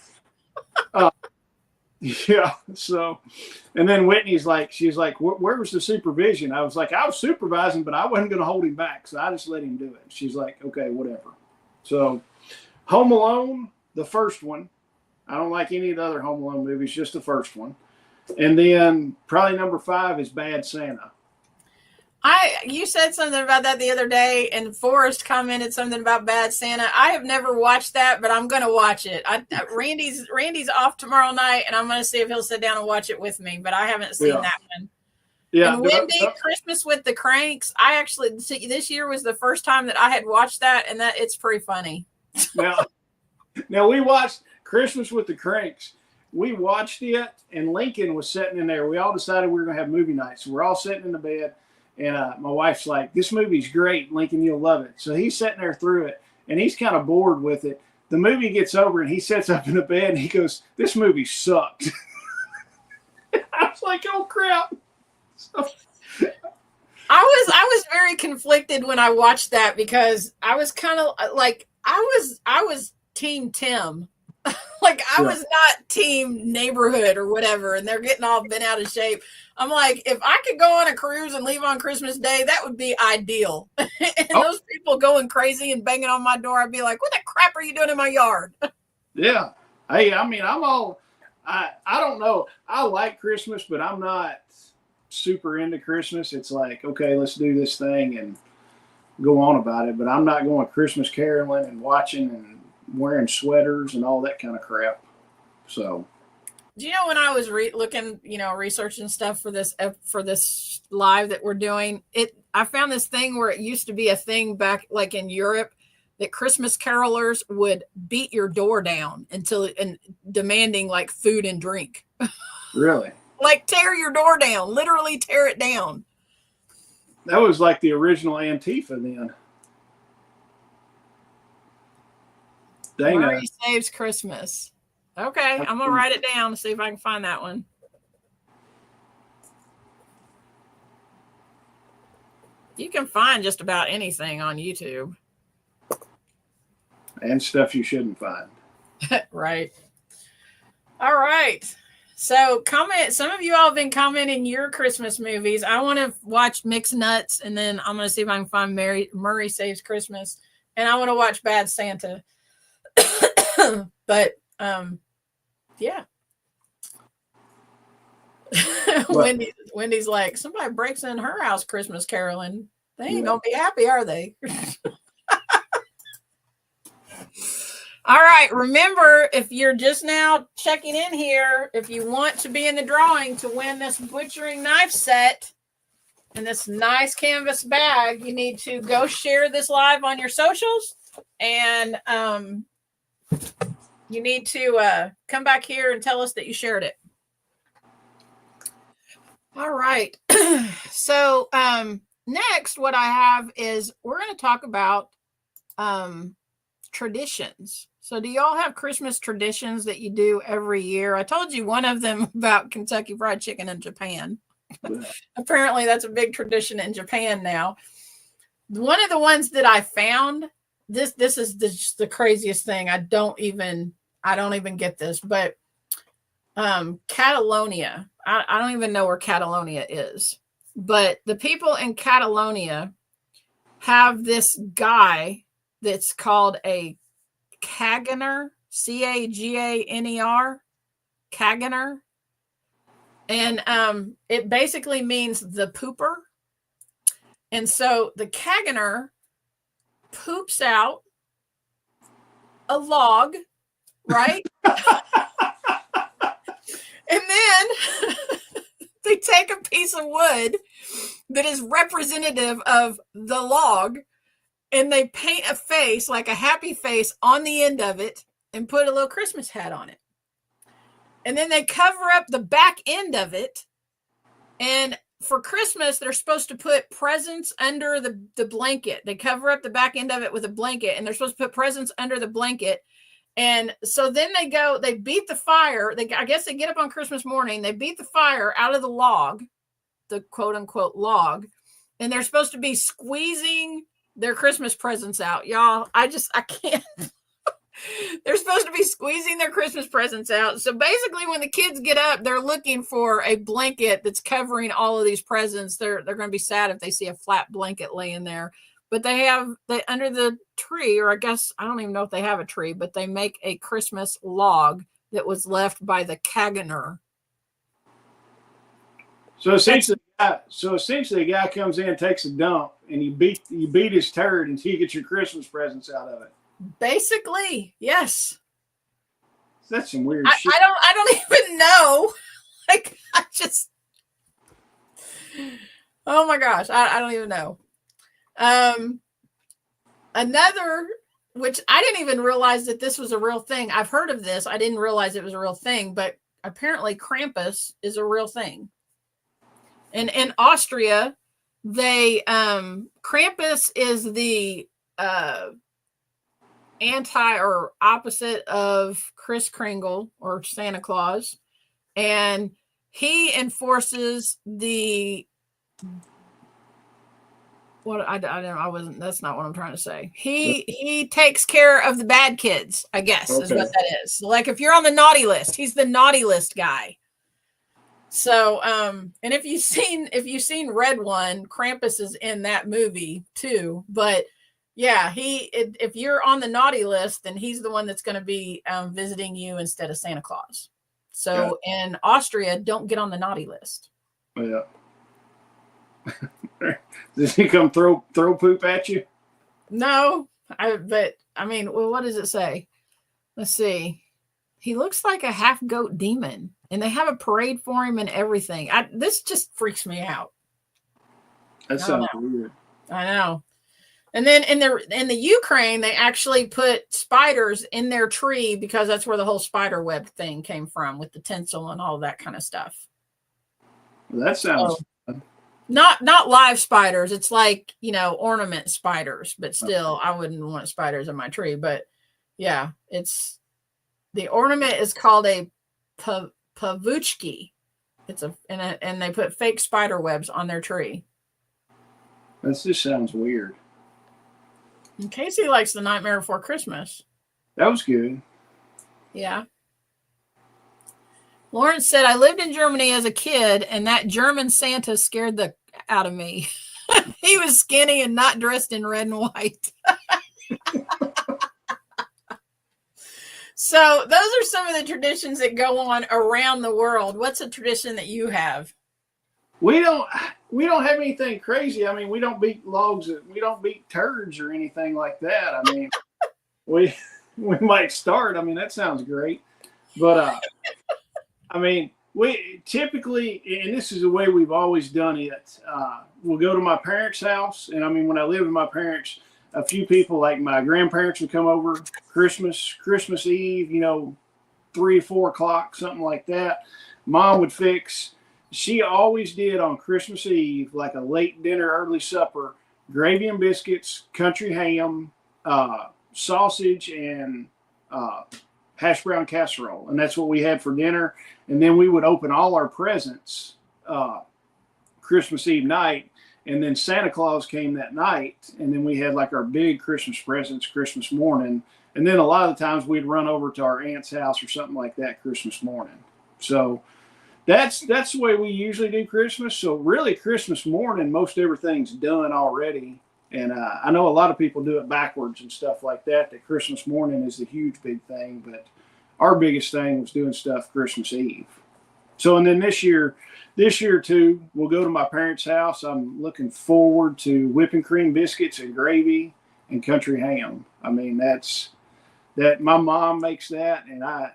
yeah. So, and then Whitney's like, she's like, where was the supervision? I was like, I was supervising, but I wasn't going to hold him back. So I just let him do it. She's like, okay, whatever. So Home Alone, the first one. I don't like any of the other Home Alone movies, just the first one. And then probably number 5 is Bad Santa. You said something about that the other day, and Forrest commented something about Bad Santa. I have never watched that, but I'm going to watch it. Randy's off tomorrow night, and I'm going to see if he'll sit down and watch it with me. But I haven't seen that one. Yeah, and Wendy, Christmas with the Cranks. I actually this year was the first time that I had watched that, and that it's pretty funny. Now we watched Christmas with the Cranks. We watched it, and Lincoln was sitting in there. We all decided we were going to have movie night, so we're all sitting in the bed. And my wife's like, this movie's great, Lincoln, you'll love it. So he's sitting there through it, and he's kind of bored with it. The movie gets over, and he sits up in the bed, and he goes, this movie sucked. I was like, oh, crap. So, I was very conflicted when I watched that because I was kind of like, I was Team Tim. Like, I was not Team Neighborhood or whatever, and they're getting all bent out of shape. I'm like, if I could go on a cruise and leave on Christmas Day, that would be ideal. And those people going crazy and banging on my door, I'd be like, what the crap are you doing in my yard? Yeah. Hey, I mean, I don't know. I like Christmas, but I'm not super into Christmas. It's like, okay, let's do this thing and go on about it. But I'm not going Christmas caroling and watching and wearing sweaters and all that kind of crap. So. Do you know when I was looking, researching stuff for this live that we're doing, I found this thing where it used to be a thing back like in Europe that Christmas carolers would beat your door down and demanding like food and drink. Really? Like tear your door down, literally tear it down. That was like the original Antifa then. Murray Saves Christmas. Okay, I'm going to write it down to see if I can find that one. You can find just about anything on YouTube. And stuff you shouldn't find. Right. All right. So comment. Some of you all have been commenting your Christmas movies. I want to watch Mixed Nuts, and then I'm going to see if I can find Murray Saves Christmas. And I want to watch Bad Santa. But, yeah. Wendy's like, somebody breaks in her house Christmas caroling. They ain't gonna be happy, are they? All right. Remember, if you're just now checking in here, if you want to be in the drawing to win this butchering knife set and this nice canvas bag, you need to go share this live on your socials, and you need to come back here and tell us that you shared it. All right. So next, what I have is we're going to talk about traditions. So do y'all have Christmas traditions that you do every year? I told you one of them about Kentucky Fried Chicken in Japan. Apparently that's a big tradition in Japan now. One of the ones that I found, this is just the craziest thing. I don't even get this, but Catalonia. I don't even know where Catalonia is, but the people in Catalonia have this guy that's called a Caganer, Caganer, Caganer. And it basically means the pooper. And so the Caganer poops out a log, right? And then they take a piece of wood that is representative of the log, and they paint a face, like a happy face, on the end of it and put a little Christmas hat on it. And then they cover up the back end of it. And for Christmas, they're supposed to put presents under the blanket. They cover up the back end of it with a blanket, and they're supposed to put presents under the blanket. And so then they beat the fire. I guess they get up on Christmas morning. They beat the fire out of the log, the quote unquote log. And they're supposed to be squeezing their Christmas presents out. Y'all, I can't. They're supposed to be squeezing their Christmas presents out. So basically, when the kids get up, they're looking for a blanket that's covering all of these presents. They're going to be sad if they see a flat blanket laying there. But they under the tree, or I guess, I don't even know if they have a tree, but they make a Christmas log that was left by the Caganer. So essentially, a guy comes in, takes a dump, and you beat his turd until you get your Christmas presents out of it. Basically, yes. That's some weird shit. I don't even know. Like, oh my gosh, I don't even know. Another, which I didn't even realize that this was a real thing. I've heard of this. I didn't realize it was a real thing, but apparently Krampus is a real thing. And in Austria, Krampus is the anti or opposite of Kris Kringle or Santa Claus, and he enforces that's not what I'm trying to say. He takes care of the bad kids, I guess, is what that is. So, like, if you're on the naughty list, he's the naughty list guy. So, and if you've seen Red One, Krampus is in that movie too. But yeah, if you're on the naughty list, then he's the one that's going to be visiting you instead of Santa Claus. So in Austria, don't get on the naughty list. Yeah. Does he come throw poop at you? No, but I mean, well, what does it say? Let's see. He looks like a half goat demon, and they have a parade for him and everything. This just freaks me out. That sounds weird. I know. And then in the Ukraine, they actually put spiders in their tree because that's where the whole spider web thing came from, with the tinsel and all that kind of stuff. Well, that sounds fun. Not live spiders. It's like, ornament spiders, but still, I wouldn't want spiders in my tree. But yeah, the ornament is called a pavuchki. And they put fake spider webs on their tree. That just sounds weird. And Casey likes The Nightmare Before Christmas. That was good. Yeah. Lawrence said, I lived in Germany as a kid, and that German Santa scared the out of me. He was skinny and not dressed in red and white. So those are some of the traditions that go on around the world. What's a tradition that you have? We don't have anything crazy. I mean, we don't beat logs. We don't beat turds or anything like that. I mean, we might start. I mean, that sounds great. But, I mean, we typically, and this is the way we've always done it, we'll go to my parents' house. And, I mean, when I lived with my parents, a few people, like my grandparents, would come over Christmas Eve, 3 or 4 o'clock, something like that. Mom would fix. She always did on Christmas Eve, like a late dinner, early supper, gravy and biscuits, country ham, sausage, and hash brown casserole. And that's what we had for dinner. And then we would open all our presents Christmas Eve night. And then Santa Claus came that night. And then we had like our big Christmas presents Christmas morning. And then a lot of the times we'd run over to our aunt's house or something like that Christmas morning. So that's the way we usually do Christmas. So really Christmas morning, most everything's done already. And I know a lot of people do it backwards and stuff like that, that Christmas morning is the huge big thing. But our biggest thing was doing stuff Christmas Eve. So, and then this year too, we'll go to my parents' house. I'm looking forward to whipping cream biscuits and gravy and country ham. I mean, that my mom makes that, and I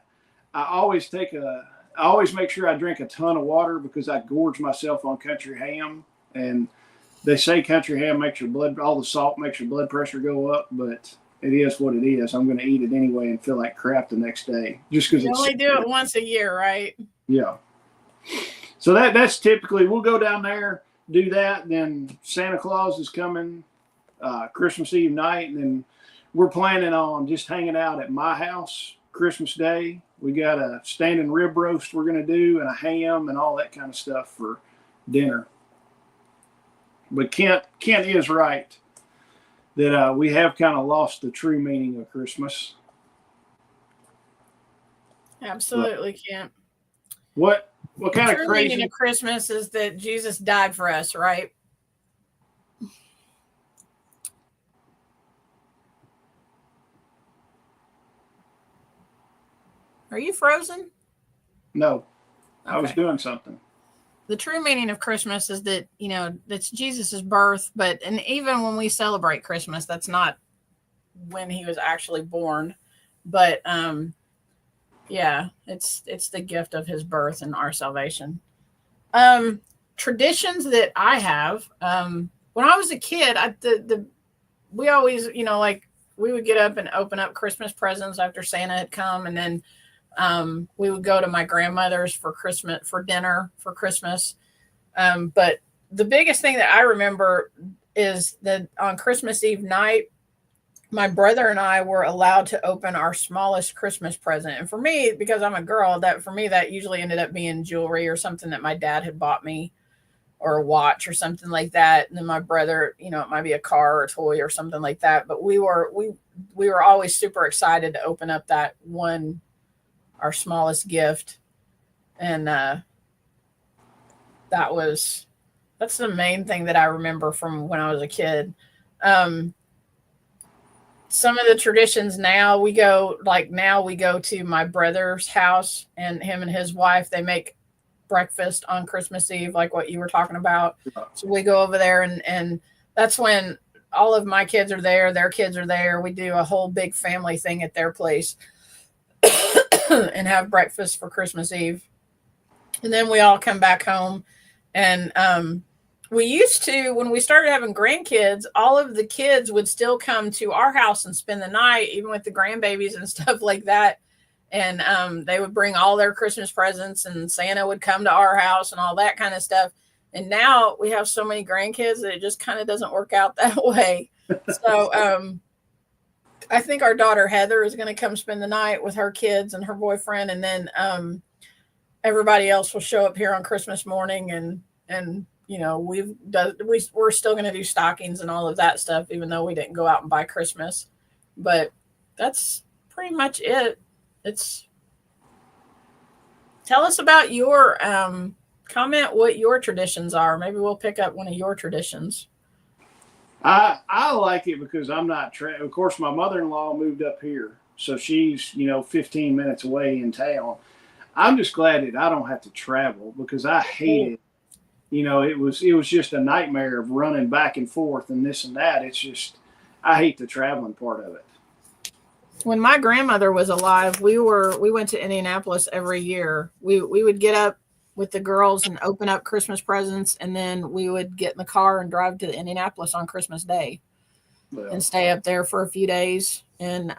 always I always make sure I drink a ton of water because I gorge myself on country ham. And they say country ham makes your blood, all the salt makes your blood pressure go up, but it is what it is. I'm going to eat it anyway and feel like crap the next day just because You it's only do it once a year, right? yeah. So that's typically, we'll go down there, do that. Then Santa Claus is coming Christmas Eve night, and then we're planning on just hanging out at my house Christmas Day. We got a standing rib roast we're going to do, and a ham and all that kind of stuff for dinner. But Kent is right that we have kind of lost the true meaning of Christmas. Absolutely, Kent. What kind of crazy meaning of Christmas is that Jesus died for us, right? Are you frozen? No, okay. I was doing something. The true meaning of Christmas is that, that's Jesus's birth, and even when we celebrate Christmas, that's not when he was actually born. But yeah, it's the gift of his birth and our salvation. Traditions that I have, when I was a kid, we always, we would get up and open up Christmas presents after Santa had come, and then we would go to my grandmother's for dinner for Christmas. But the biggest thing that I remember is that on Christmas Eve night, my brother and I were allowed to open our smallest Christmas present. And for me, because I'm a girl, that usually ended up being jewelry or something that my dad had bought me, or a watch or something like that. And then my brother, it might be a car or a toy or something like that. But we were always super excited to open up that one, our smallest gift. And that's the main thing that I remember from when I was a kid. Some of the traditions now we go to my brother's house, and him and his wife, they make breakfast on Christmas Eve, like what you were talking about. So we go over there, and that's when all of my kids are there, their kids are there. We do a whole big family thing at their place and have breakfast for Christmas Eve. And then we all come back home, and we used to, when we started having grandkids, all of the kids would still come to our house and spend the night, even with the grandbabies and stuff like that. And they would bring all their Christmas presents, and Santa would come to our house and all that kind of stuff. And now we have so many grandkids that it just kind of doesn't work out that way. So I think our daughter Heather is going to come spend the night with her kids and her boyfriend. And then everybody else will show up here on Christmas morning, and we're still going to do stockings and all of that stuff, even though we didn't go out and buy Christmas. But that's pretty much it. Tell us about your comment what your traditions are. Maybe we'll pick up one of your traditions. I like it because I'm not of course my mother-in-law moved up here, so she's 15 minutes away in town. I'm just glad that I don't have to travel, because I hated it was just a nightmare of running back and forth and this and that. It's just, I hate the traveling part of it. When my grandmother was alive, we went to Indianapolis every year. We would get up with the girls and open up Christmas presents, and then we would get in the car and drive to Indianapolis on Christmas Day and stay up there for a few days. And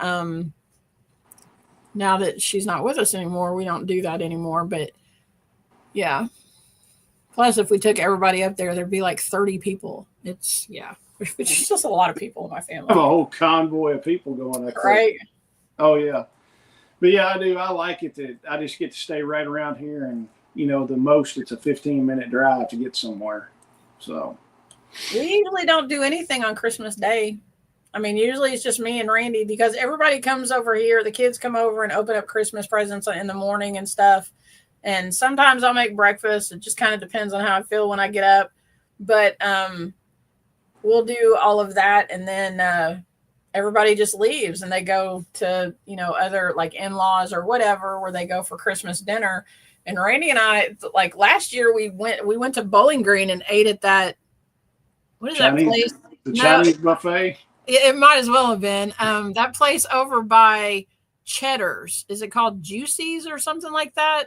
now that she's not with us anymore, we don't do that anymore. But yeah. Plus, if we took everybody up there, there'd be like 30 people. It's just a lot of people in my family. I have a whole convoy of people going up there. Right. Oh, yeah. But yeah, I do. I like it that I just get to stay right around here, and, the most it's a 15-minute drive to get somewhere. So we usually don't do anything on Christmas Day. I mean, usually it's just me and Randy, because everybody comes over here. The kids come over and open up Christmas presents in the morning and stuff. And sometimes I'll make breakfast. It just kind of depends on how I feel when I get up. But we'll do all of that. And then everybody just leaves, and they go to, other like in-laws or whatever, where they go for Christmas dinner. And Randy and I, like last year, we went to Bowling Green and ate at that. What is Chinese, that place? the Chinese buffet. It might as well have been that place over by Cheddar's. Is it called Juicy's or something like that?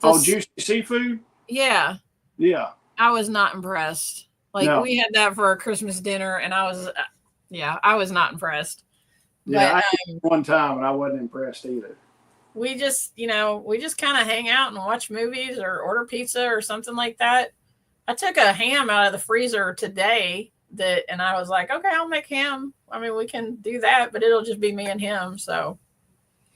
Juicy seafood. Yeah. Yeah. I was not impressed. Like we had that for our Christmas dinner, and I was not impressed. Yeah, but, I ate one time and I wasn't impressed either. We just kind of hang out and watch movies or order pizza or something like that. I took a ham out of the freezer today and I was like, okay, I'll make ham. I mean, we can do that, but it'll just be me and him. So.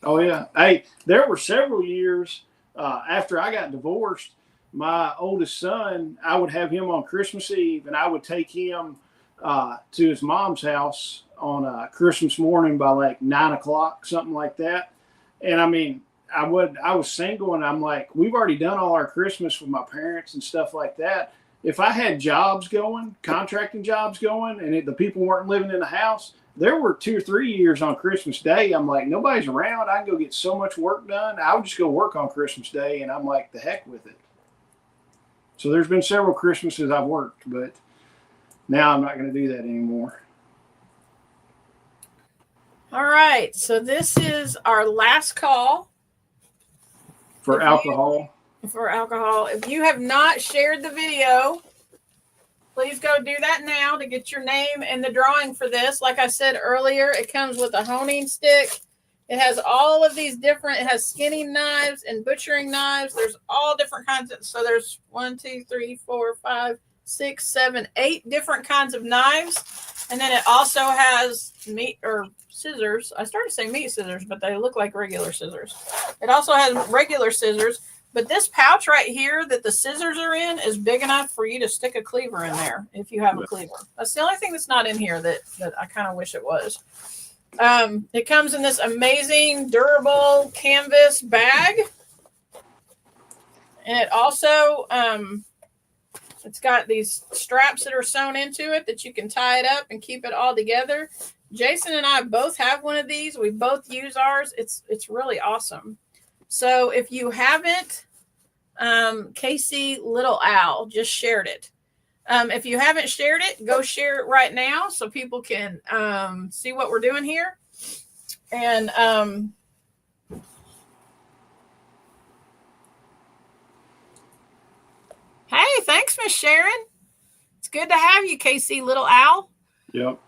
Oh yeah. Hey, there were several years after I got divorced, my oldest son, I would have him on Christmas Eve and I would take him to his mom's house on Christmas morning by like 9:00, something like that. And I mean, I was single and I'm like, we've already done all our Christmas with my parents and stuff like that. If I had jobs going, contracting jobs going, and the people weren't living in the house, there were 2 or 3 years on Christmas Day. I'm like, nobody's around. I can go get so much work done. I would just go work on Christmas Day. And I'm like, the heck with it. So there's been several Christmases I've worked, but now I'm not going to do that anymore. All right. So this is our last call for alcohol. If you have not shared the video, please go do that now to get your name in the drawing for this. Like I said earlier, it comes with a honing stick. It has all of these different, it has skinning knives and butchering knives. There's all different kinds of, so there's 1, 2, 3, 4, 5, 6, 7, 8 different kinds of knives. And then it also has meat or scissors. I started to say meat scissors, but they look like regular scissors. It also has regular scissors. But this pouch right here that the scissors are in is big enough for you to stick a cleaver in there if you have a cleaver. That's the only thing that's not in here that I kind of wish it was. It comes in this amazing durable canvas bag. And it also, it's got these straps that are sewn into it that you can tie it up and keep it all together. Jason and I both have one of these. We both use ours. It's really awesome. So if you haven't, Casey Little Owl just shared it. If you haven't shared it, go share it right now so people can see what we're doing here. And hey, thanks, Miss Sharon. It's good to have you, Casey Little Owl. Yep.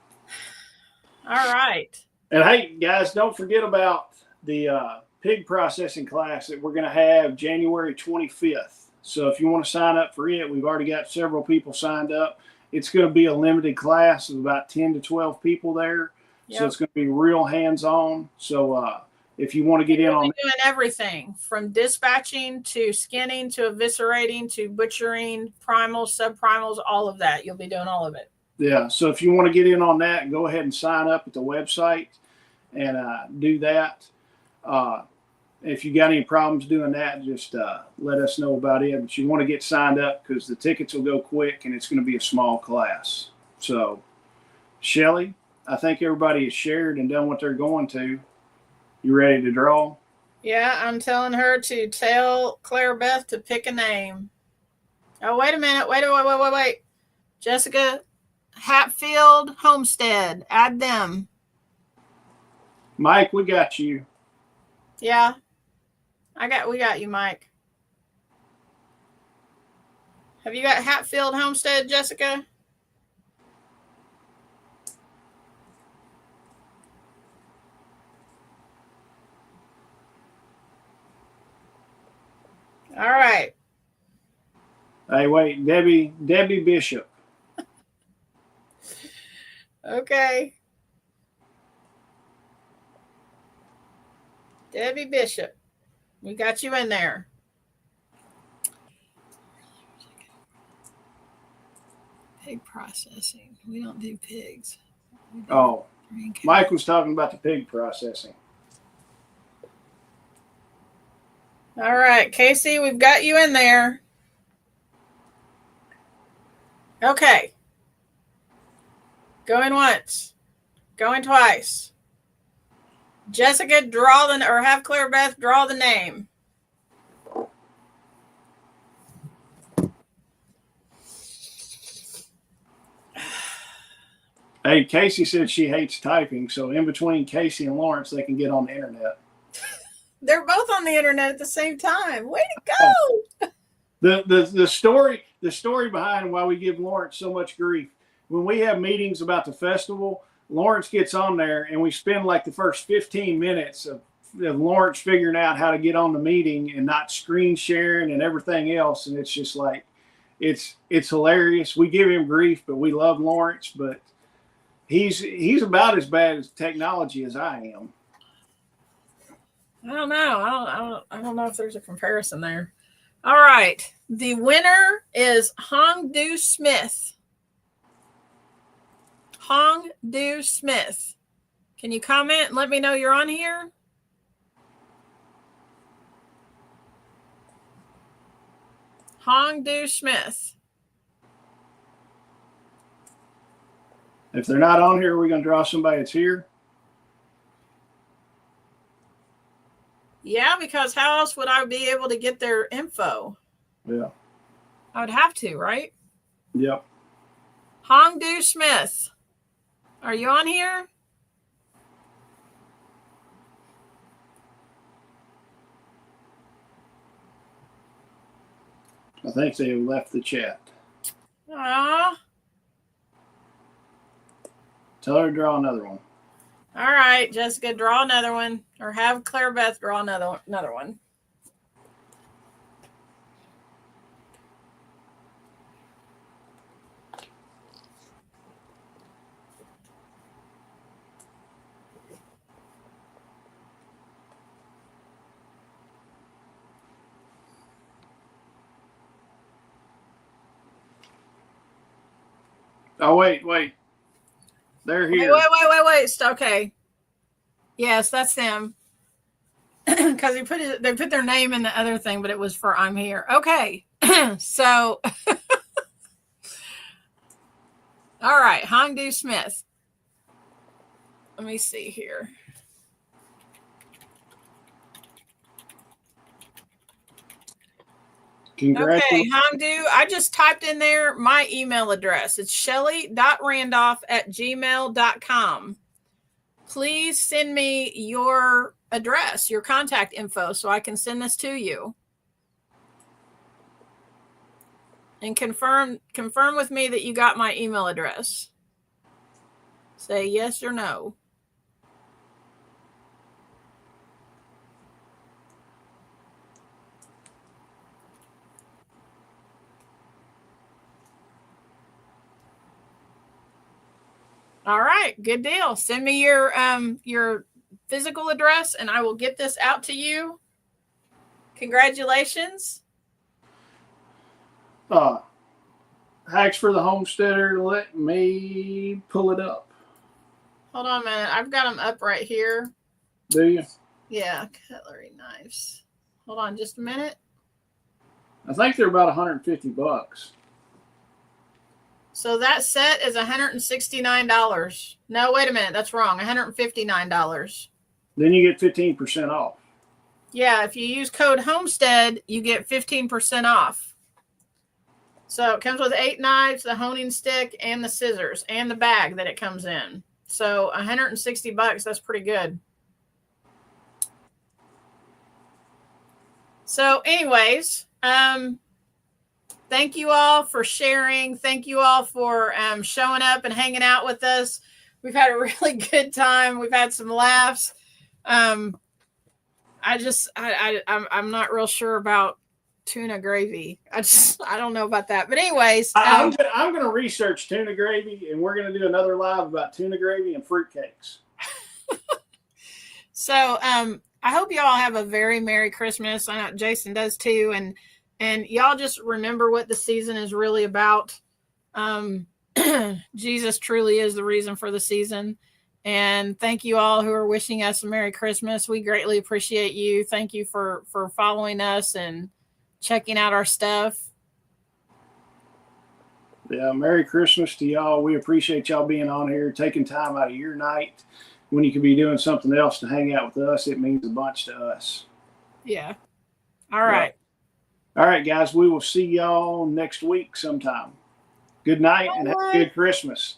All right. And hey, guys, don't forget about the pig processing class that we're going to have January 25th. So if you want to sign up for it, we've already got several people signed up. It's going to be a limited class of about 10 to 12 people there. Yep. So it's going to be real hands-on. So if you want to get in on doing everything from dispatching to skinning to eviscerating to butchering, primals, subprimals, all of that. You'll be doing all of it. Yeah. So if you want to get in on that, go ahead and sign up at the website and do that. If you got any problems doing that, just let us know about it. But you want to get signed up because the tickets will go quick and it's going to be a small class. So, Shelly, I think everybody has shared and done what they're going to. You ready to draw? Yeah, I'm telling her to tell Claire Beth to pick a name. Oh, wait a minute. Wait. Jessica, Hatfield, Homestead. Add them. Mike, we got you. Yeah. We got you, Mike. Have you got Hatfield Homestead, Jessica? All right. Hey, wait, Debbie Bishop. Okay. Debbie Bishop. We got you in there. Pig processing. We don't do pigs. Oh, Mike was talking about the pig processing. All right, Casey, we've got you in there. Okay. Going once. Going twice. Jessica, have Claire Beth draw the name. Hey, Casey said she hates typing, so in between Casey and Lawrence, they can get on the internet. They're both on the internet at the same time. Way to go! The story behind why we give Lawrence so much grief. When we have meetings about the festival, Lawrence gets on there, and we spend like the first 15 minutes of Lawrence figuring out how to get on the meeting and not screen sharing and everything else. And it's just like, it's hilarious. We give him grief, but we love Lawrence. But he's about as bad as technology as I am. I don't know. I don't know if there's a comparison there. All right. The winner is Hong Do Smith. Hong Do Smith. Can you comment and let me know you're on here? Hong Do Smith. If they're not on here, we're going to draw somebody that's here. Yeah, because how else would I be able to get their info? Yeah. I would have to, right? Yep. Hong Do Smith. Are you on here? I think they have left the chat. Tell her to draw another one. All right, Jessica, draw another one. Or have Claire Beth draw another one. Oh, wait. They're here. Wait. Okay. Yes, that's them. Because they put their name in the other thing, but it was for I'm here. Okay. So, all right. Hong Do Smith. Let me see here. Okay, Hongdu, I just typed in there my email address. It's shelly.randolph@gmail.com. Please send me your address, your contact info, so I can send this to you. And confirm with me that you got my email address. Say yes or no. All right, good deal. Send me your physical address and I will get this out to you. Congratulations. Hacks for the Homesteader. Let me pull it up. Hold on a minute. I've got them up right here. Do you? Yeah, cutlery knives. Hold on just a minute. I think they're about $150. So that set is $169. No, wait a minute. That's wrong. $159. Then you get 15% off. Yeah, if you use code Homestead, you get 15% off. So it comes with 8 knives, the honing stick, and the scissors, and the bag that it comes in. So $160, that's pretty good. So anyways, thank you all for sharing. Thank you all for showing up and hanging out with us. We've had a really good time. We've had some laughs. I'm not real sure about tuna gravy. I don't know about that. But anyways, I'm going to research tuna gravy, and we're going to do another live about tuna gravy and fruitcakes. So I hope you all have a very Merry Christmas. I know Jason does too, and y'all just remember what the season is really about. Jesus truly is the reason for the season. And thank you all who are wishing us a Merry Christmas. We greatly appreciate you. Thank you for following us and checking out our stuff. Yeah, Merry Christmas to y'all. We appreciate y'all being on here, taking time out of your night when you could be doing something else to hang out with us. It means a bunch to us. Yeah. All right. All right, guys. We will see y'all next week sometime. Good night and have a good Christmas.